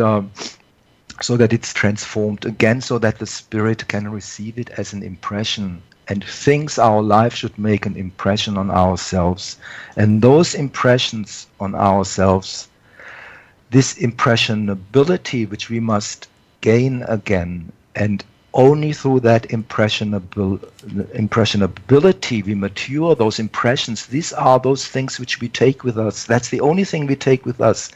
B: so that it's transformed again, so that the spirit can receive it as an impression, and thinks our life should make an impression on ourselves. And those impressions on ourselves, this impressionability which we must gain again, and only through that impressionability we mature those impressions. These are those things which we take with us. That's the only thing we take with us.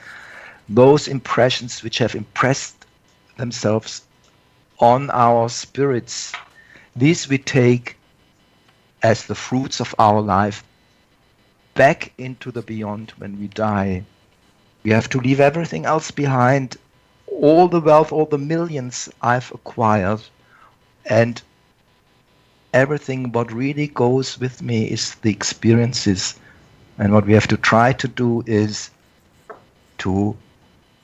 B: Those impressions which have impressed themselves on our spirits, these we take as the fruits of our life back into the beyond when we die. We have to leave everything else behind, all the wealth, all the millions I've acquired, and everything what really goes with me is the experiences. And what we have to try to do is to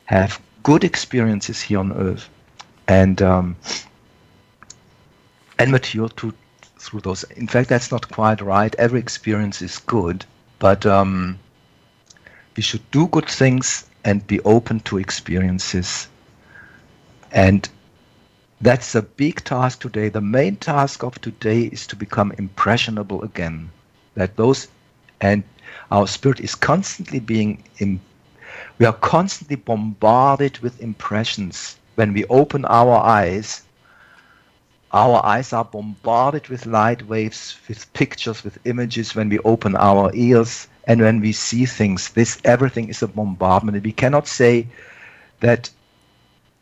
B: have good experiences here on earth, and mature through those. In fact, that's not quite right. Every experience is good, but we should do good things and be open to experiences. And That's a big task today. The main task of today is to become impressionable again. That those, and our spirit is constantly we are constantly bombarded with impressions. When we open our eyes are bombarded with light waves, with pictures, with images. When we open our ears and when we see things, everything is a bombardment. And we cannot say that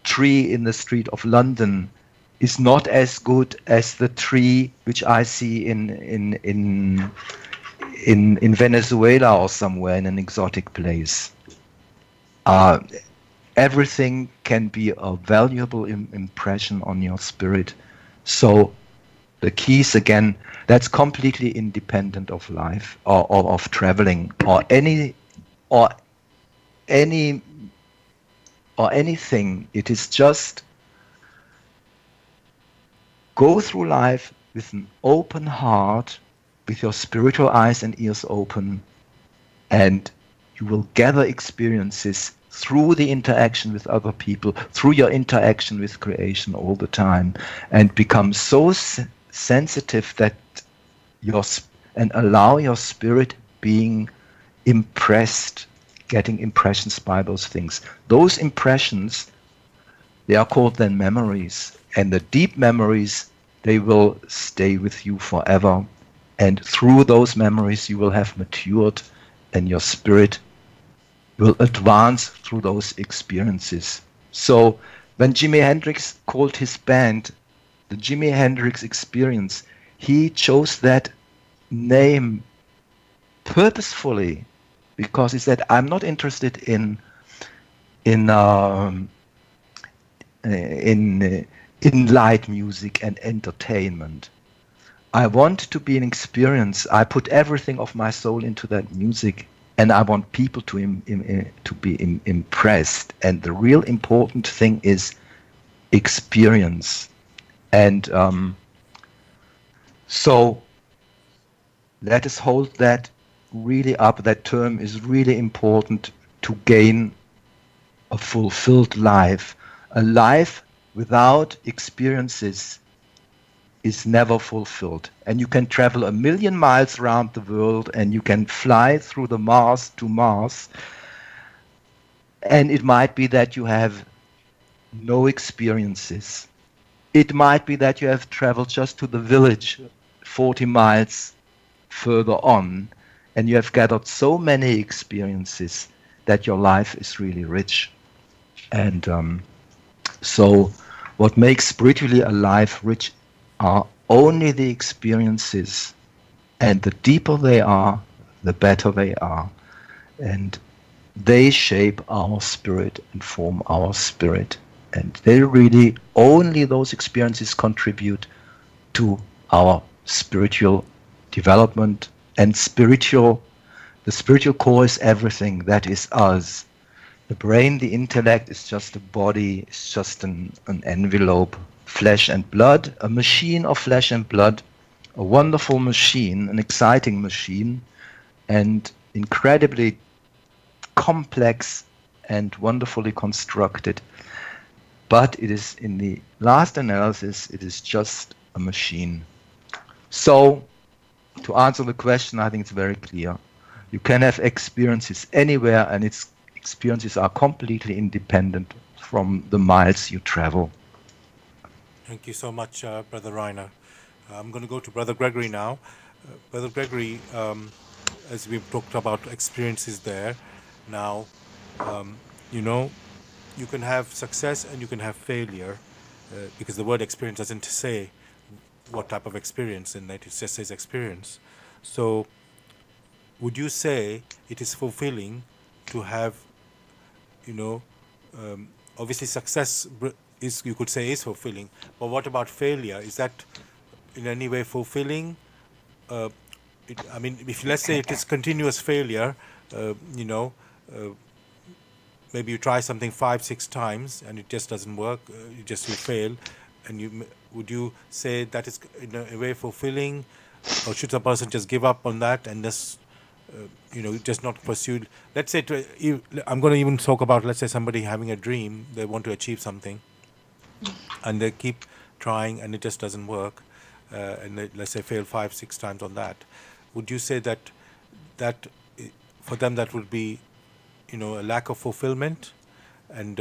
B: tree in the street of London is not as good as the tree which I see in Venezuela or somewhere in an exotic place. Everything can be a valuable impression on your spirit. So the keys, again, that's completely independent of life or of traveling or anything. It is just go through life with an open heart, with your spiritual eyes and ears open, and you will gather experiences through the interaction with other people, through your interaction with creation all the time, and become so sensitive that and allow your spirit being impressed, getting impressions by those things. Those impressions, they are called then memories, and the deep memories, they will stay with you forever, and through those memories you will have matured, and your spirit will advance through those experiences. So when Jimi Hendrix called his band the Jimi Hendrix Experience, he chose that name purposefully because he said, I'm not interested in light music and entertainment. I want to be an experience. I put everything of my soul into that music, and I want people to be impressed. And the real important thing is experience. And so let us hold that really up. That term is really important to gain a fulfilled life. A life without experiences is never fulfilled. And you can travel 1,000,000 miles around the world, and you can fly through the Mars to Mars, and it might be that you have no experiences. It might be that you have traveled just to the village 40 miles further on, and you have gathered so many experiences that your life is really rich. And so what makes spiritually a life rich are only the experiences, and the deeper they are, the better they are, and they shape our spirit and form our spirit, and they really, only those experiences contribute to our spiritual development. And the spiritual core is everything. That is us. The brain, the intellect is just a body, it's just an envelope, flesh and blood, a machine of flesh and blood, a wonderful machine, an exciting machine, and incredibly complex and wonderfully constructed. But it is, in the last analysis, it is just a machine. So, to answer the question, I think it's very clear. You can have experiences anywhere, and its experiences are completely independent from the miles you travel.
A: Thank you so much, Brother Reiner. I'm going to go to Brother Gregory now. Brother Gregory, as we've talked about experiences there, now, you can have success and you can have failure, because the word experience doesn't say what type of experience in it, it just says experience. So, would you say it is fulfilling to have, obviously success is, you could say, is fulfilling, but what about failure? Is that in any way fulfilling? If let's say it is continuous failure, maybe you try something 5-6 times and it just doesn't work, you fail, and would you say that is in a way fulfilling, or should a person just give up on that and just just not pursue? Let's say I'm going to even talk about, let's say somebody having a dream, they want to achieve something, and they keep trying and it just doesn't work, and they, let's say, fail 5, 6 times on that, would you say that for them that would be, a lack of fulfillment, and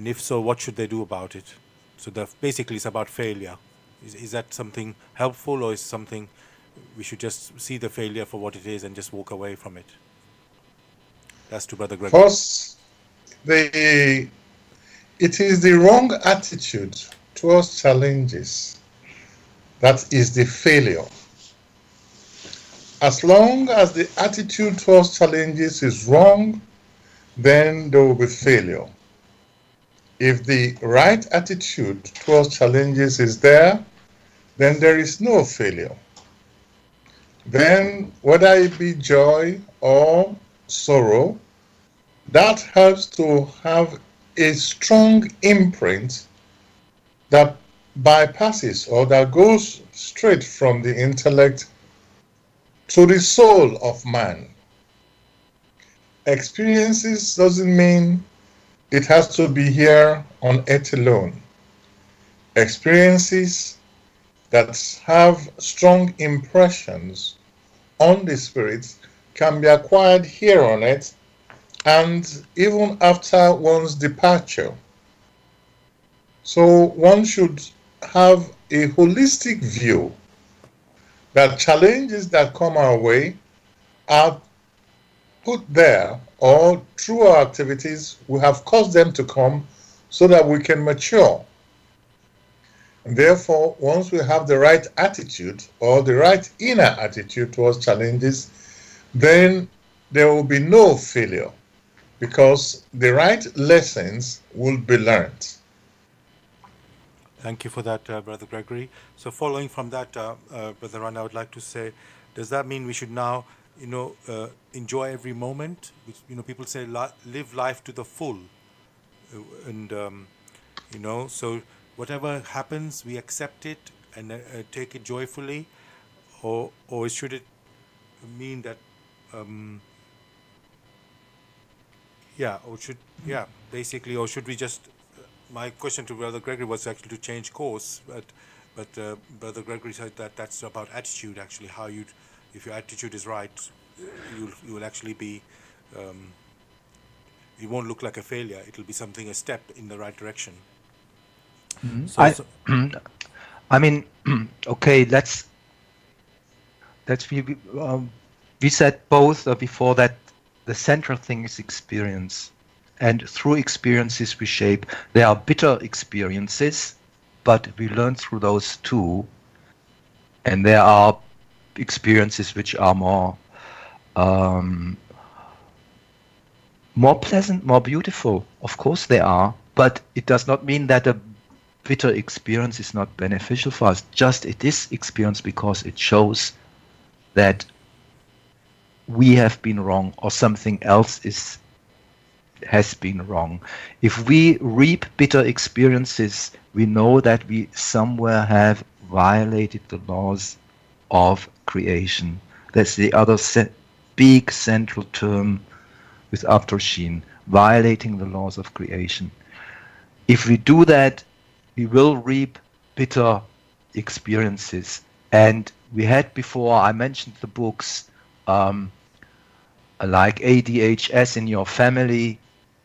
A: if so, what should they do about it? So basically it's about failure. Is that something helpful, or is something we should just see the failure for what it is and just walk away from it? That's to Brother Gregory.
C: First, it is the wrong attitude towards challenges that is the failure. As long as the attitude towards challenges is wrong, then there will be failure. If the right attitude towards challenges is there, then there is no failure. Then, whether it be joy or sorrow, that helps to have a strong imprint that bypasses or that goes straight from the intellect to the soul of man. Experiences doesn't mean it has to be here on earth alone. Experiences that have strong impressions on the spirit can be acquired here on earth and even after one's departure. So one should have a holistic view that challenges that come our way are put there, or through our activities we have caused them to come so that we can mature. And therefore, once we have the right attitude or the right inner attitude towards challenges, then there will be no failure because the right lessons will be learned.
A: Thank you for that, Brother Gregory. So following from that, Brother Rana, I would like to say, does that mean we should now, enjoy every moment? Which, people say live life to the full. And, so whatever happens, we accept it and take it joyfully? Or should it mean that, basically, or should we just... My question to Brother Gregory was actually to change course, but Brother Gregory said that that's about attitude. Actually, if your attitude is right, you will actually be. You won't look like a failure. It'll be a step in the right direction.
B: Mm-hmm. I mean, okay. We said both before that the central thing is experience. And through experiences we shape. There are bitter experiences, but we learn through those too. And there are experiences which are more pleasant, more beautiful. Of course they are, but it does not mean that a bitter experience is not beneficial for us. Just it is experience because it shows that we have been wrong or something else has been wrong. If we reap bitter experiences, we know that we somewhere have violated the laws of creation. That's the other big central term with Abdursheen, violating the laws of creation. If we do that, we will reap bitter experiences. And we had before, I mentioned the books like ADHS in your family.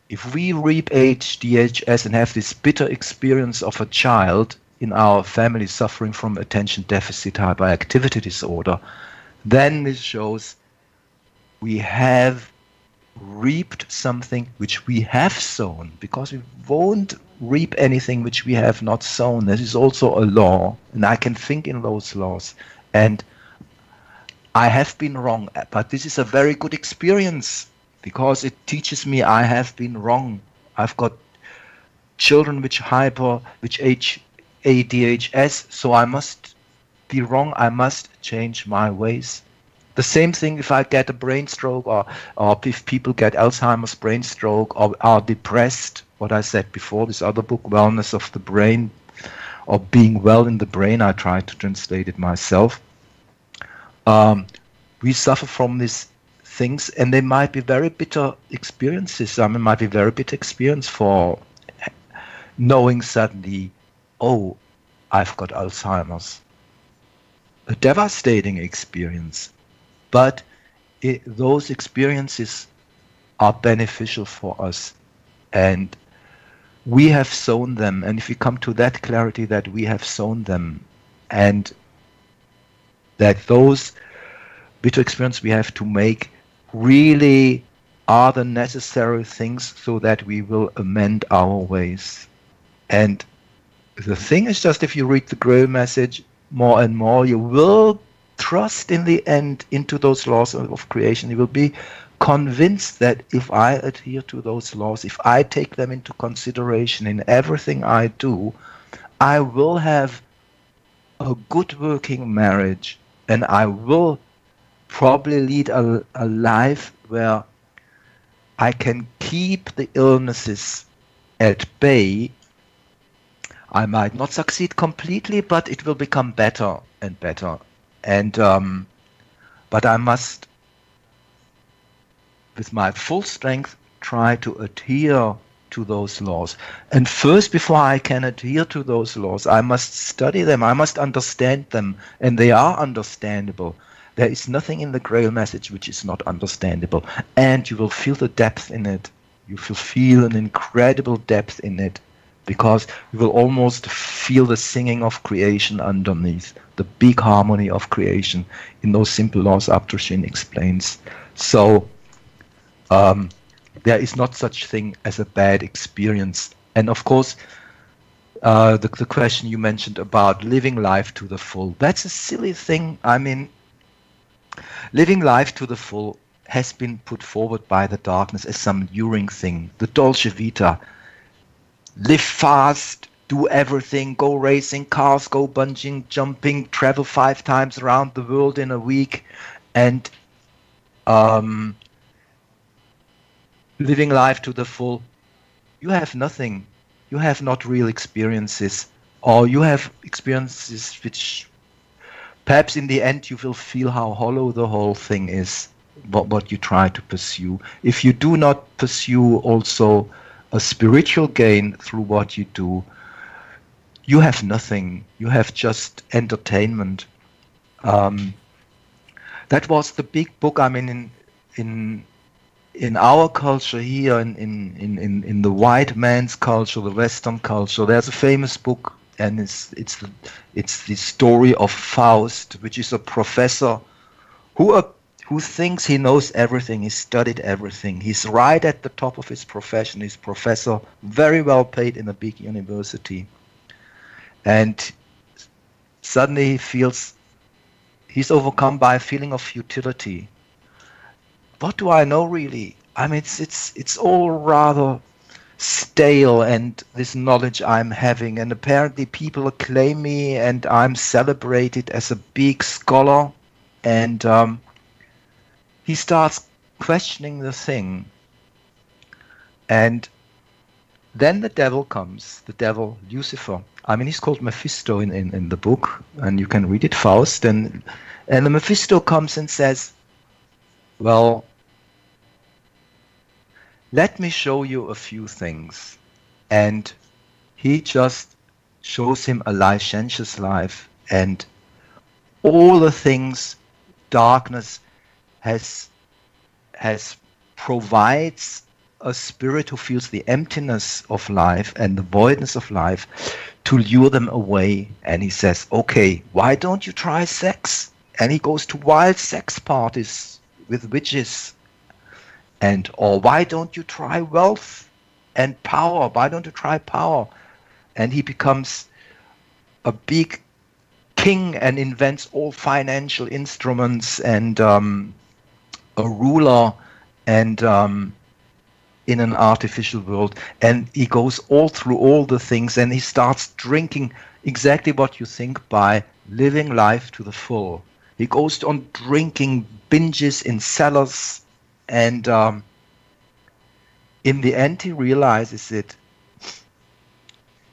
B: If we reap ADHS and have this bitter experience of a child in our family suffering from attention deficit hyperactivity disorder, then this shows we have reaped something which we have sown, because we won't reap anything which we have not sown. This is also a law, and I can think in those laws. And I have been wrong, but this is a very good experience, because it teaches me I have been wrong. I've got children which ADHS, so I must be wrong. I must change my ways. The same thing if I get a brain stroke, or if people get Alzheimer's brain stroke, or are depressed, what I said before, this other book, Wellness of the Brain, or Being Well in the Brain, I tried to translate it myself. We suffer from these things, and they might be very bitter experiences. I mean, might be very bitter experience for knowing suddenly oh, I've got Alzheimer's. A devastating experience. But those experiences are beneficial for us. And we have sown them. And if we come to that clarity that we have sown them, and that those bitter experiences we have to make really are the necessary things so that we will amend our ways. And the thing is just, if you read the Grail message more and more, you will trust in the end into those laws of creation. You will be convinced that if I adhere to those laws, if I take them into consideration in everything I do, I will have a good working marriage, and I will probably lead a life where I can keep the illnesses at bay. I might not succeed completely, but it will become better and better. And but I must, with my full strength, try to adhere to those laws. And first, before I can adhere to those laws, I must study them. I must understand them, and they are understandable. There is nothing in the Grail message which is not understandable, and you will feel the depth in it. You will feel an incredible depth in it, because you will almost feel the singing of creation underneath, the big harmony of creation in those simple laws Abdushin explains. So there is not such thing as a bad experience. And of course, the question you mentioned about living life to the full, that's a silly thing. I mean, living life to the full has been put forward by the darkness as some luring thing. The Dolce Vita. Live fast, do everything, go racing cars, go bungee jumping, travel 5 times around the world in a week, and living life to the full. You have nothing. You have not real experiences, or you have experiences which perhaps in the end you will feel how hollow the whole thing is, what you try to pursue. If you do not pursue also a spiritual gain through what you do, you have nothing. You have just entertainment. That was the big book. I mean, in our culture here, in the white man's culture, the Western culture, there's a famous book, and it's the story of Faust, which is a professor who thinks he knows everything. He studied everything. He's right at the top of his profession. He's professor, very well paid in a big university, and suddenly he feels he's overcome by a feeling of futility. What do I know really? I mean, it's all rather stale, and this knowledge I'm having, and apparently people acclaim me, and I'm celebrated as a big scholar, and he starts questioning the thing, and then the devil comes, the devil Lucifer. I mean, he's called Mephisto in the book, and you can read it, Faust, and the Mephisto comes and says, well, let me show you a few things. And he just shows him a licentious life, and all the things darkness has provides a spirit who feels the emptiness of life and the voidness of life to lure them away. And he says, okay, why don't you try sex? And he goes to wild sex parties with witches. And or why don't you try wealth and power? Why don't you try power? And he becomes a big king and invents all financial instruments and a ruler and in an artificial world. And he goes all through all the things, and he starts drinking exactly what you think by living life to the full. He goes on drinking binges in cellars, and in the end he realizes that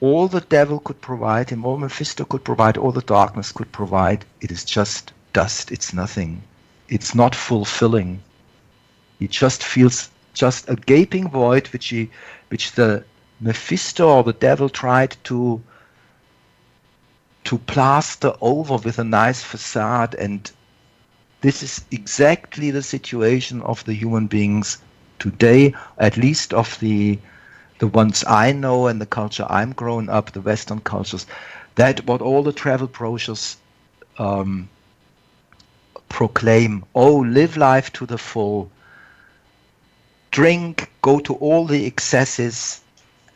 B: all the devil could provide him, all Mephisto could provide, all the darkness could provide, it is just dust, it's nothing. It's not fulfilling. He just feels just a gaping void which the Mephisto or the devil tried to to plaster over with a nice facade. And this is exactly the situation of the human beings today, at least of the ones I know and the culture I'm grown up, the Western cultures, that what all the travel brochures proclaim, oh, live life to the full, drink, go to all the excesses,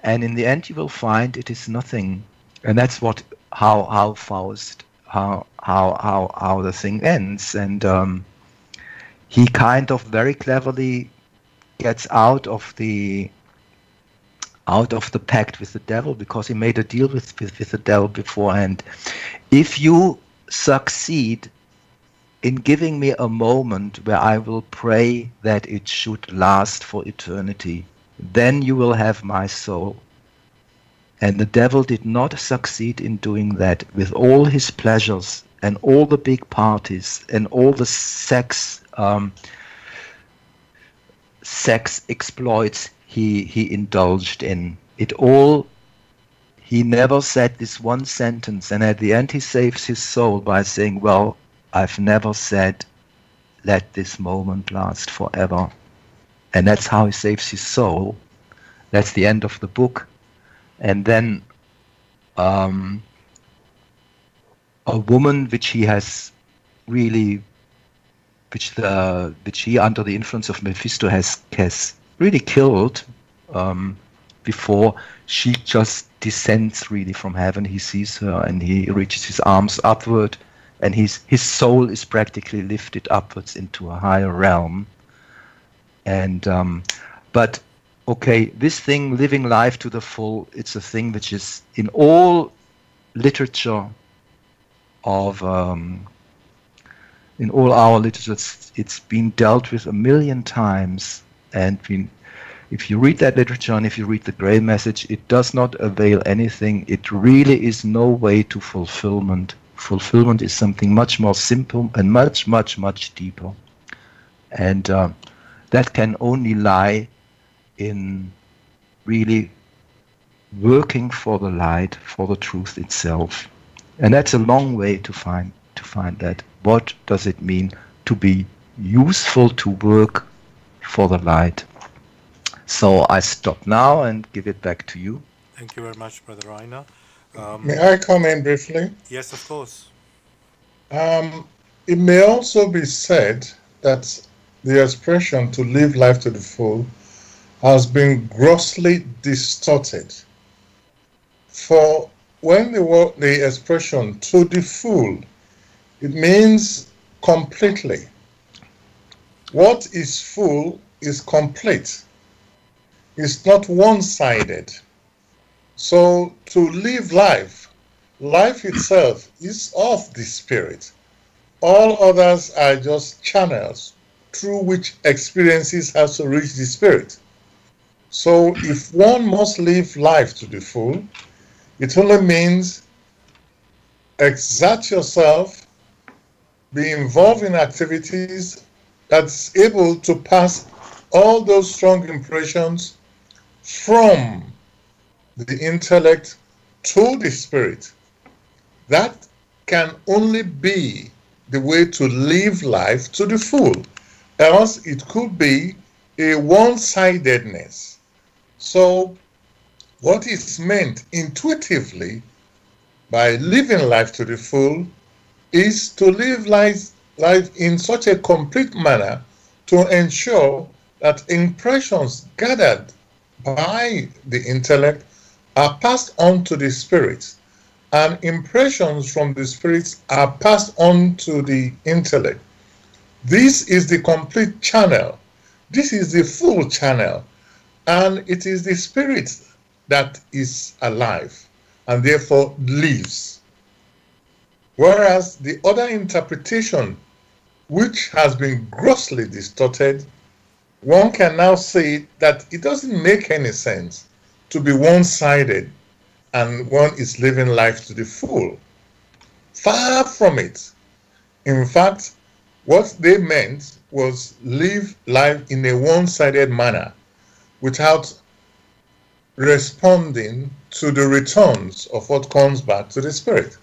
B: and in the end you will find it is nothing. And that's what how Faust, how the thing ends. And he kind of very cleverly gets out of the pact with the devil, because he made a deal with the devil beforehand. If you succeed in giving me a moment where I will pray that it should last for eternity, then you will have my soul. And the devil did not succeed in doing that. With all his pleasures and all the big parties and all the sex exploits he indulged in it all, he never said this one sentence. And at the end he saves his soul by saying, well, I've never said let this moment last forever. And that's how he saves his soul. That's the end of the book. And then a woman which he has really, which he under the influence of Mephisto has really killed before, she just descends really from heaven. He sees her and he reaches his arms upward, and his soul is practically lifted upwards into a higher realm. And but okay, this thing, living life to the full, it's a thing which is in all literature of in all our literature, it's been dealt with a million times. And if you read that literature and if you read the Grail message, it does not avail anything. It really is no way to fulfillment. Fulfillment is something much more simple and much, much, much deeper. And that can only lie in really working for the light, for the truth itself. And that's a long way to find that. What does it mean to be useful, to work for the light? So I stop now and give it back to you.
A: Thank you very much, Brother Rainer.
C: May I come in briefly?
A: Yes, of course.
C: It may also be said that the expression to live life to the full has been grossly distorted. For when the expression to the full, it means completely. What is full is complete. It's not one-sided. So to live life, life itself is of the Spirit. All others are just channels through which experiences have to reach the Spirit. So if one must live life to the full, it only means exert yourself, be involved in activities that's able to pass all those strong impressions from the intellect to the spirit. That can only be the way to live life to the full. Else it could be a one-sidedness. So what is meant intuitively by living life to the full is to live life in such a complete manner to ensure that impressions gathered by the intellect are passed on to the spirit, and impressions from the spirits are passed on to the intellect. This is the complete channel. This is the full channel, and it is the spirit that is alive and therefore lives. Whereas the other interpretation, which has been grossly distorted, one can now say that it doesn't make any sense to be one-sided and one is living life to the full. Far from it. In fact, what they meant was live life in a one-sided manner without responding to the returns of what comes back to the spirit.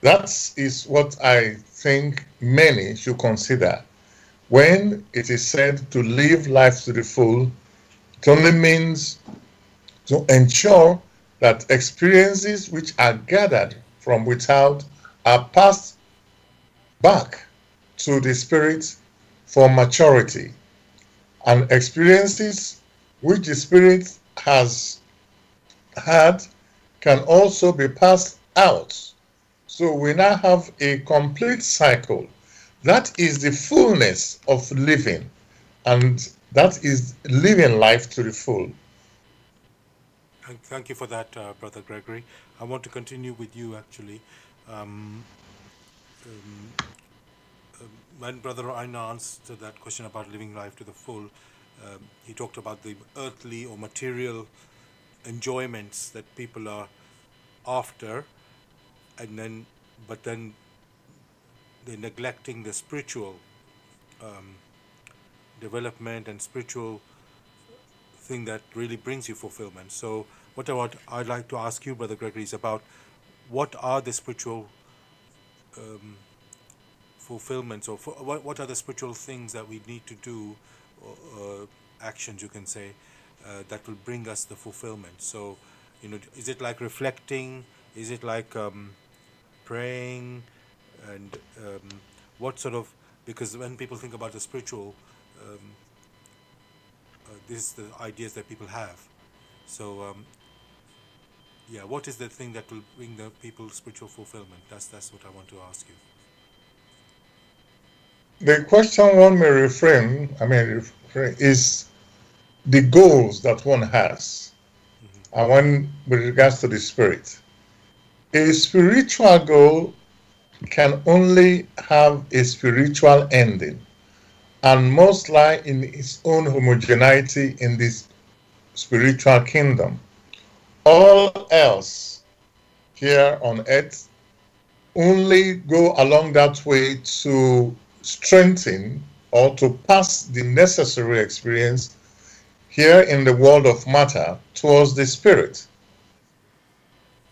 C: That is what I think many should consider. When it is said to live life to the full, it only means to ensure that experiences which are gathered from without are passed back to the spirit for maturity, and experiences which the spirit has had can also be passed out. So we now have a complete cycle. That is the fullness of living, and that is living life to the full.
A: Thank you for that, Brother Gregory. I want to continue with you, actually. When Brother Aina answered that question about living life to the full, he talked about the earthly or material enjoyments that people are after, and then, but then they're neglecting the spiritual development and spiritual thing that really brings you fulfillment. So what I'd like to ask you, Brother Gregory, is about what are the spiritual fulfillments, or what are the spiritual things that we need to do, actions you can say, that will bring us the fulfillment. So, you know, is it like reflecting? Is it like praying? And what sort of, because when people think about the spiritual, this is the ideas that people have. So, yeah, what is the thing that will bring the people spiritual fulfillment? That's what I want to ask you.
C: The question one may reframe, is the goals that one has. And when, with regards to the spirit, a spiritual goal can only have a spiritual ending, and must lie in its own homogeneity in this spiritual kingdom. All else here on earth only go along that way to strengthen or to pass the necessary experience here in the world of matter towards the spirit.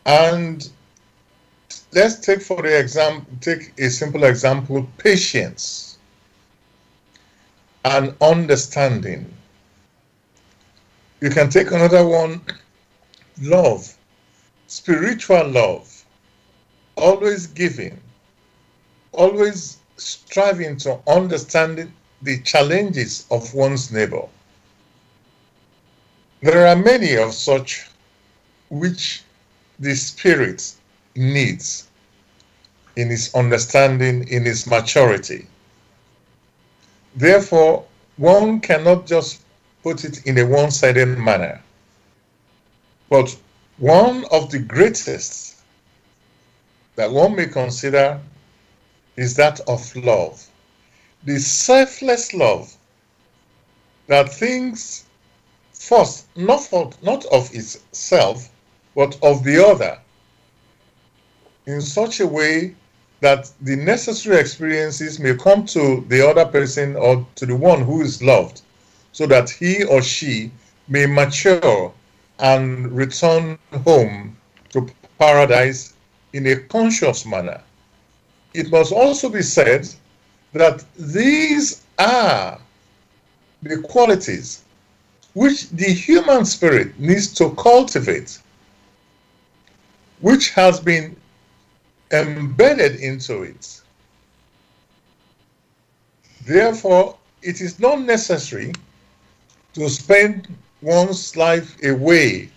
C: And let's take take a simple example, patience and understanding. You can take another one, love, spiritual love, always giving, always striving to understand the challenges of one's neighbor. There are many of such which the spirit needs in its understanding, in its maturity. Therefore, one cannot just put it in a one-sided manner. But one of the greatest that one may consider is that of love. The selfless love that thinks first, not of itself, but of the other, in such a way that the necessary experiences may come to the other person or to the one who is loved, so that he or she may mature and return home to paradise in a conscious manner. It must also be said that these are the qualities which the human spirit needs to cultivate, which has been embedded into it. Therefore, it is not necessary to spend one's life away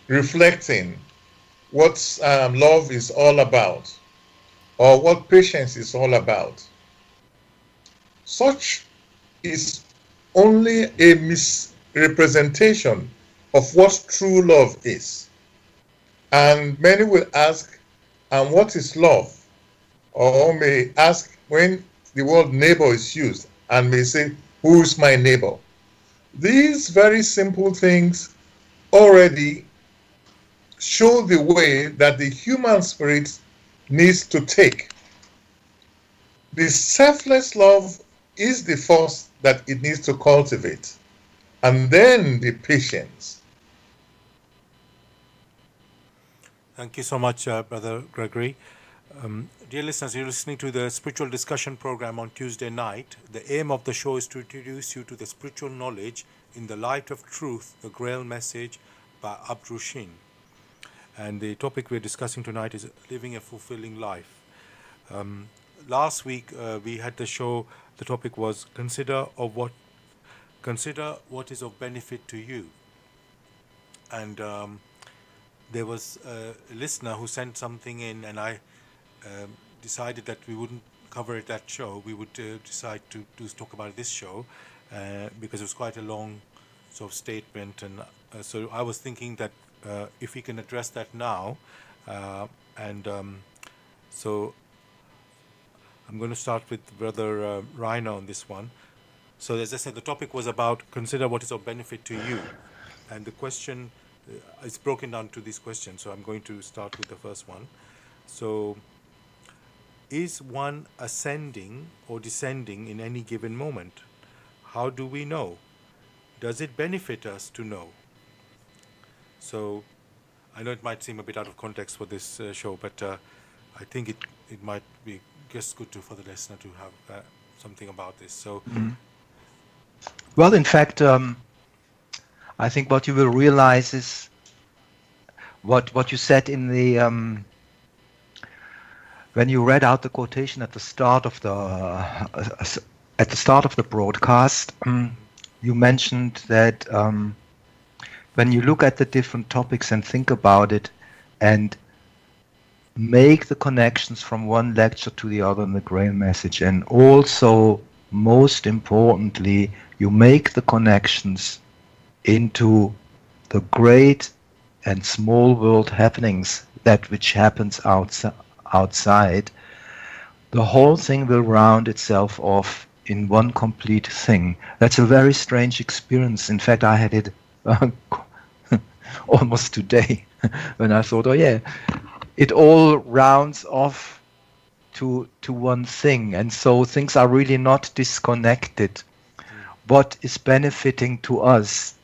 C: reflecting what love is all about or what patience is all about. Such is only a misrepresentation of what true love is. And many will ask, and what is love? Or may ask when the word neighbor is used and may say, who is my neighbor? These very simple things already show the way that the human spirit needs to take. The selfless love is the first that it needs to cultivate, and then the patience.
A: Thank you so much, Brother Gregory. Dear listeners, you're listening to the spiritual discussion program on Tuesday night. The aim of the show is to introduce you to the spiritual knowledge in the light of truth, the Grail message by Abdrushin. And the topic we're discussing tonight is living a fulfilling life. Last week we had the show. The topic was consider what is of benefit to you. And there was a listener who sent something in, and I decided that we wouldn't cover it that show. We would decide to talk about this show because it was quite a long sort of statement, and so I was thinking that if we can address that now, so I'm going to start with Brother Rainer on this one. So as I said, the topic was about consider what is of benefit to you, and the question is broken down to these questions. So I'm going to start with the first one. So, is one ascending or descending in any given moment? How do we know? Does it benefit us to know? So, I know it might seem a bit out of context for this show, but I think it might be just good for the listener to have something about this. So,
B: well, in fact, I think what you will realize is what you said in the when you read out the quotation at the start of the broadcast. You mentioned that when you look at the different topics and think about it and make the connections from one lecture to the other in the Grail message, and also most importantly you make the connections into the great and small world happenings, that which happens outside, the whole thing will round itself off in one complete thing. That's a very strange experience. In fact, I had it almost today when I thought, oh yeah, it all rounds off to one thing, and so things are really not disconnected. What is benefiting to us,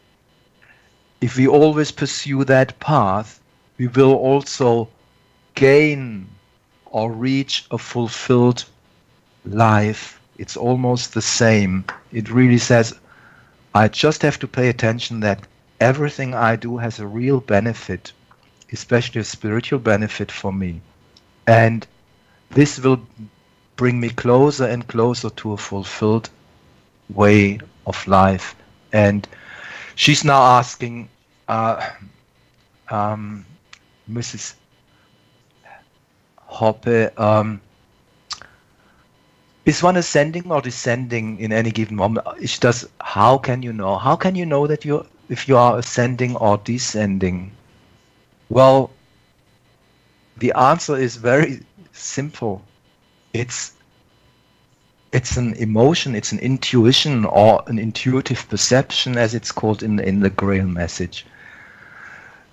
B: if we always pursue that path, we will also gain or reach a fulfilled life. It's almost the same. It really says, I just have to pay attention that everything I do has a real benefit, especially a spiritual benefit for me. And this will bring me closer and closer to a fulfilled way of life. And she's now asking Mrs. Hoppe, is one ascending or descending in any given moment? How can you know? How can you know that if you are ascending or descending? Well, the answer is very simple. It's an emotion, it's an intuition or an intuitive perception, as it's called in the Grail message.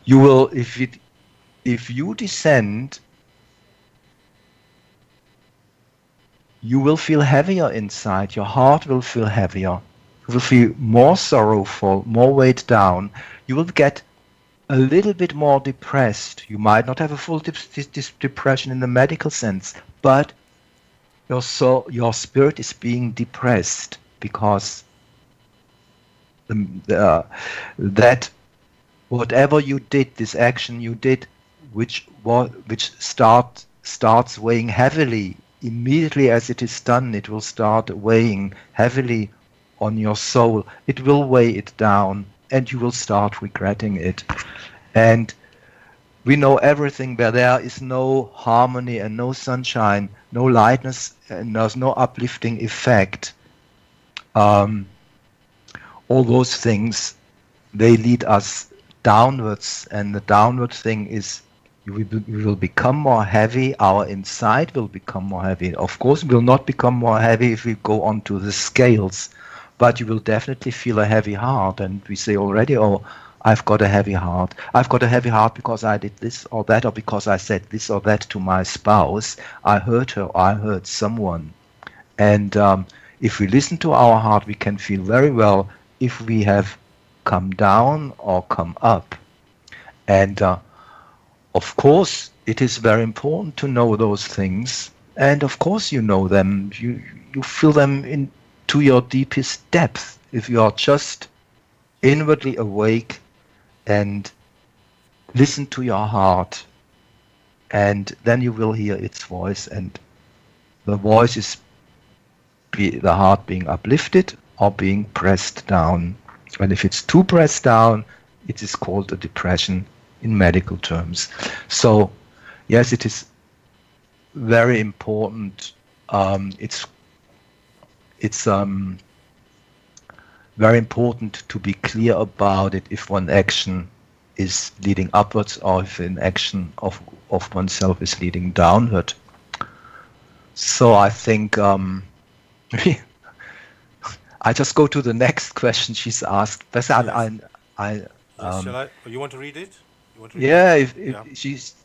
B: You will, if you descend, you will feel heavier inside. Your heart will feel heavier. You will feel more sorrowful, more weighed down. You will get a little bit more depressed. You might not have a full depression in the medical sense, but your spirit is being depressed because that whatever you did, this action you did, which starts weighing heavily. Immediately as it is done, it will start weighing heavily on your soul. It will weigh it down, and you will start regretting it. And we know everything where there is no harmony and no sunshine, no lightness, and there's no uplifting effect. All those things, they lead us downwards, and the downward thing is we will become more heavy. Our inside will become more heavy. Of course, we will not become more heavy if we go onto the scales, but you will definitely feel a heavy heart. And we say already, oh, I've got a heavy heart. I've got a heavy heart because I did this or that, or because I said this or that to my spouse. I hurt her, or I hurt someone. And if we listen to our heart, we can feel very well if we have come down or come up. And of course, it is very important to know those things. And of course you know them. You feel them into your deepest depth if you are just inwardly awake and listen to your heart, and then you will hear its voice, and the voice is the heart being uplifted or being pressed down. And if it's too pressed down, it is called a depression in medical terms. So yes, it is very important. It's very important to be clear about it if one action is leading upwards or if an action of oneself is leading downward. So I think I just go to the next question she's asked.
A: Yes. Shall I? You want to read it?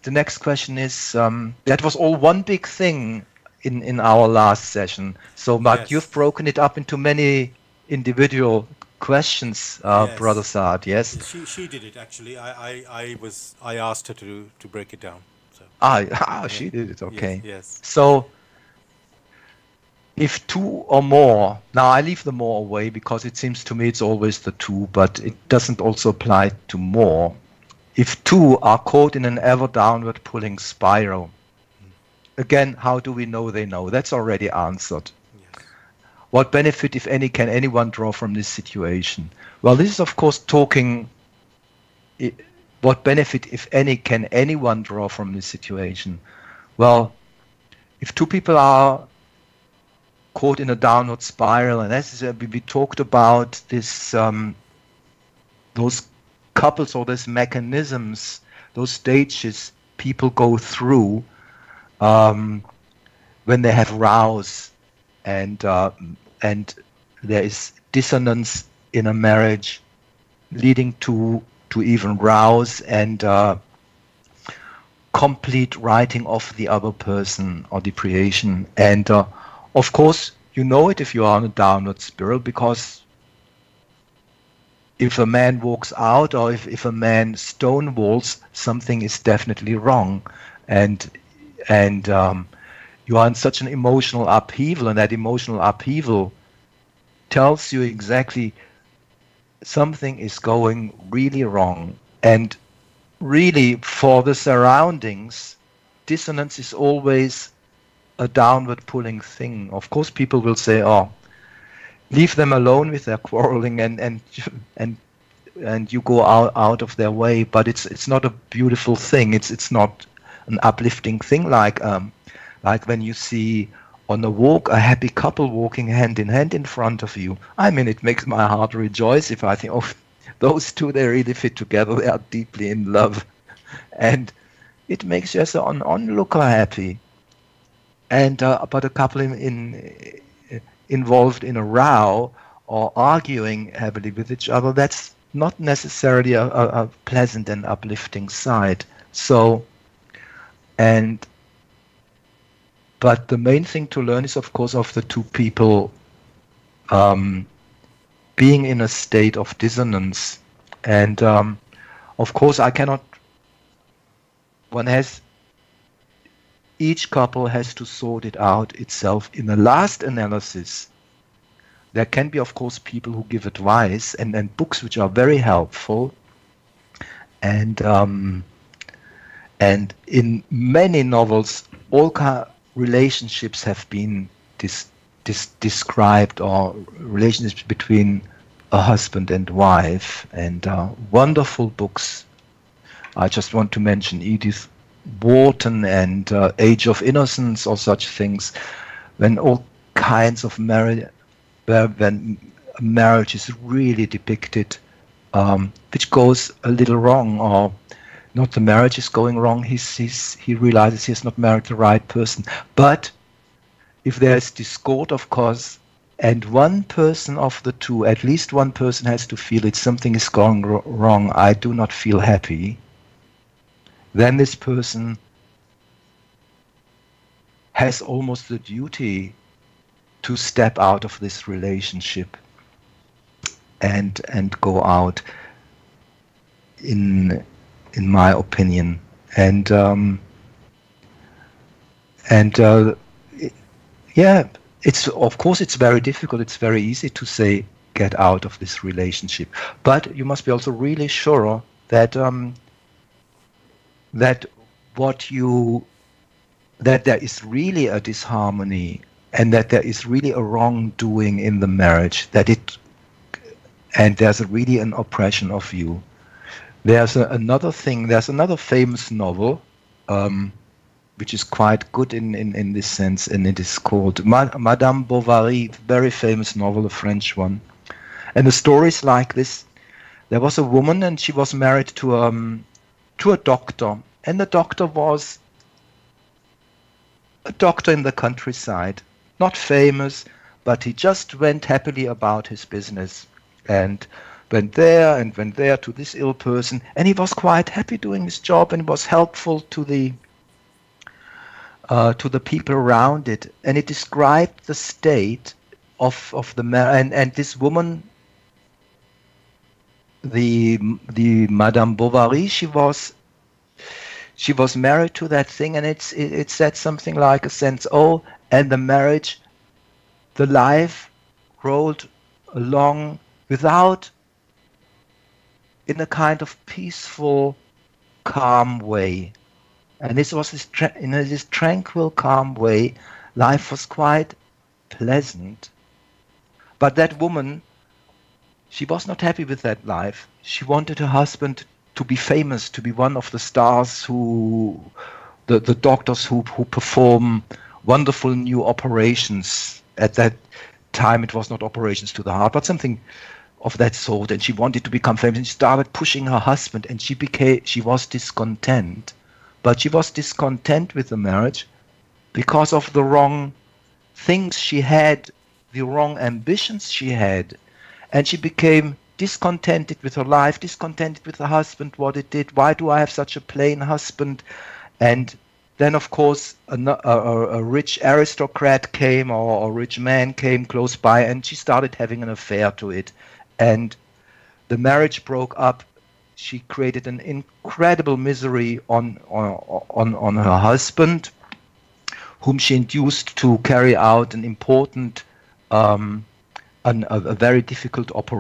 B: The next question is, that was all one big thing in our last session. So, but you've broken it up into many individual questions, Brother Saad. Yes.
A: She did it actually. I asked her to break it down. So.
B: She did it. Okay.
A: Yes.
B: So, if two or more, now I leave the more away because it seems to me it's always the two, but it doesn't also apply to more. If two are caught in an ever downward pulling spiral, again, how do we know they know? That's already answered.
A: Yes.
B: What benefit, if any, can anyone draw from this situation? Well, this is, of course, talking, what benefit, if any, can anyone draw from this situation? Well, if two people are caught in a downward spiral, and as we talked about this, those couples or those mechanisms, those stages people go through when they have rows, and there is dissonance in a marriage, leading to even rows and complete writing off the other person or depreciation. And of course, you know it if you are on a downward spiral, because if a man walks out or if a man stonewalls, something is definitely wrong. And you are in such an emotional upheaval, and that emotional upheaval tells you exactly something is going really wrong. And really, for the surroundings, dissonance is always a downward pulling thing. Of course, people will say, "Oh, leave them alone with their quarreling, and you go out of their way." But it's not a beautiful thing. It's not an uplifting thing, like when you see on a walk a happy couple walking hand in hand in front of you. I mean, it makes my heart rejoice if I think, oh, those two, they really fit together. They are deeply in love, and it makes you as an onlooker happy. And but a couple involved in a row or arguing heavily with each other, that's not necessarily a pleasant and uplifting sight. So, but the main thing to learn is, of course, of the two people being in a state of dissonance. And of course, each couple has to sort it out itself. In the last analysis, there can be, of course, people who give advice and books which are very helpful. And in many novels, all relationships have been described, or relationships between a husband and wife, and wonderful books. I just want to mention Edith Wharton and Age of Innocence, or such things, when all kinds of when marriage is really depicted, which goes a little wrong, or not the marriage is going wrong, he realizes he's not married the right person. But if there is discord, of course, and one person of the two, at least one person, has to feel it, something is going wrong, I do not feel happy, then this person has almost the duty to step out of this relationship and go out, in my opinion. And And yeah, it's of course it's very difficult. It's very easy to say get out of this relationship, but you must be also really sure that that that there is really a disharmony and that there is really a wrongdoing in the marriage, and there's really an oppression of you. There's another thing. There's another famous novel. Which is quite good in this sense, and it is called Madame Bovary, very famous novel, a French one. And the story is like this. There was a woman and she was married to a doctor, and the doctor was a doctor in the countryside, not famous, but he just went happily about his business and went there to this ill person, and he was quite happy doing his job and was helpful to the people around it, and it described the state of the man and this woman, the Madame Bovary. She was married to that thing, and it said something like a sense. Oh, and the marriage, the life rolled along without, in a kind of peaceful, calm way. And this was in this tranquil, calm way. Life was quite pleasant. But that woman, she was not happy with that life. She wanted her husband to be famous, to be one of the stars the doctors who perform wonderful new operations. At that time, it was not operations to the heart, but something of that sort. And she wanted to become famous. And she started pushing her husband, and she was discontent. But she was discontent with the marriage because of the wrong things she had, the wrong ambitions she had. And she became discontented with her life, discontented with her husband, what it did. Why do I have such a plain husband? And then, of course, a rich aristocrat came, or a rich man came close by, and she started having an affair to it. And the marriage broke up. She created an incredible misery on her husband, whom she induced to carry out an important, a very difficult operation.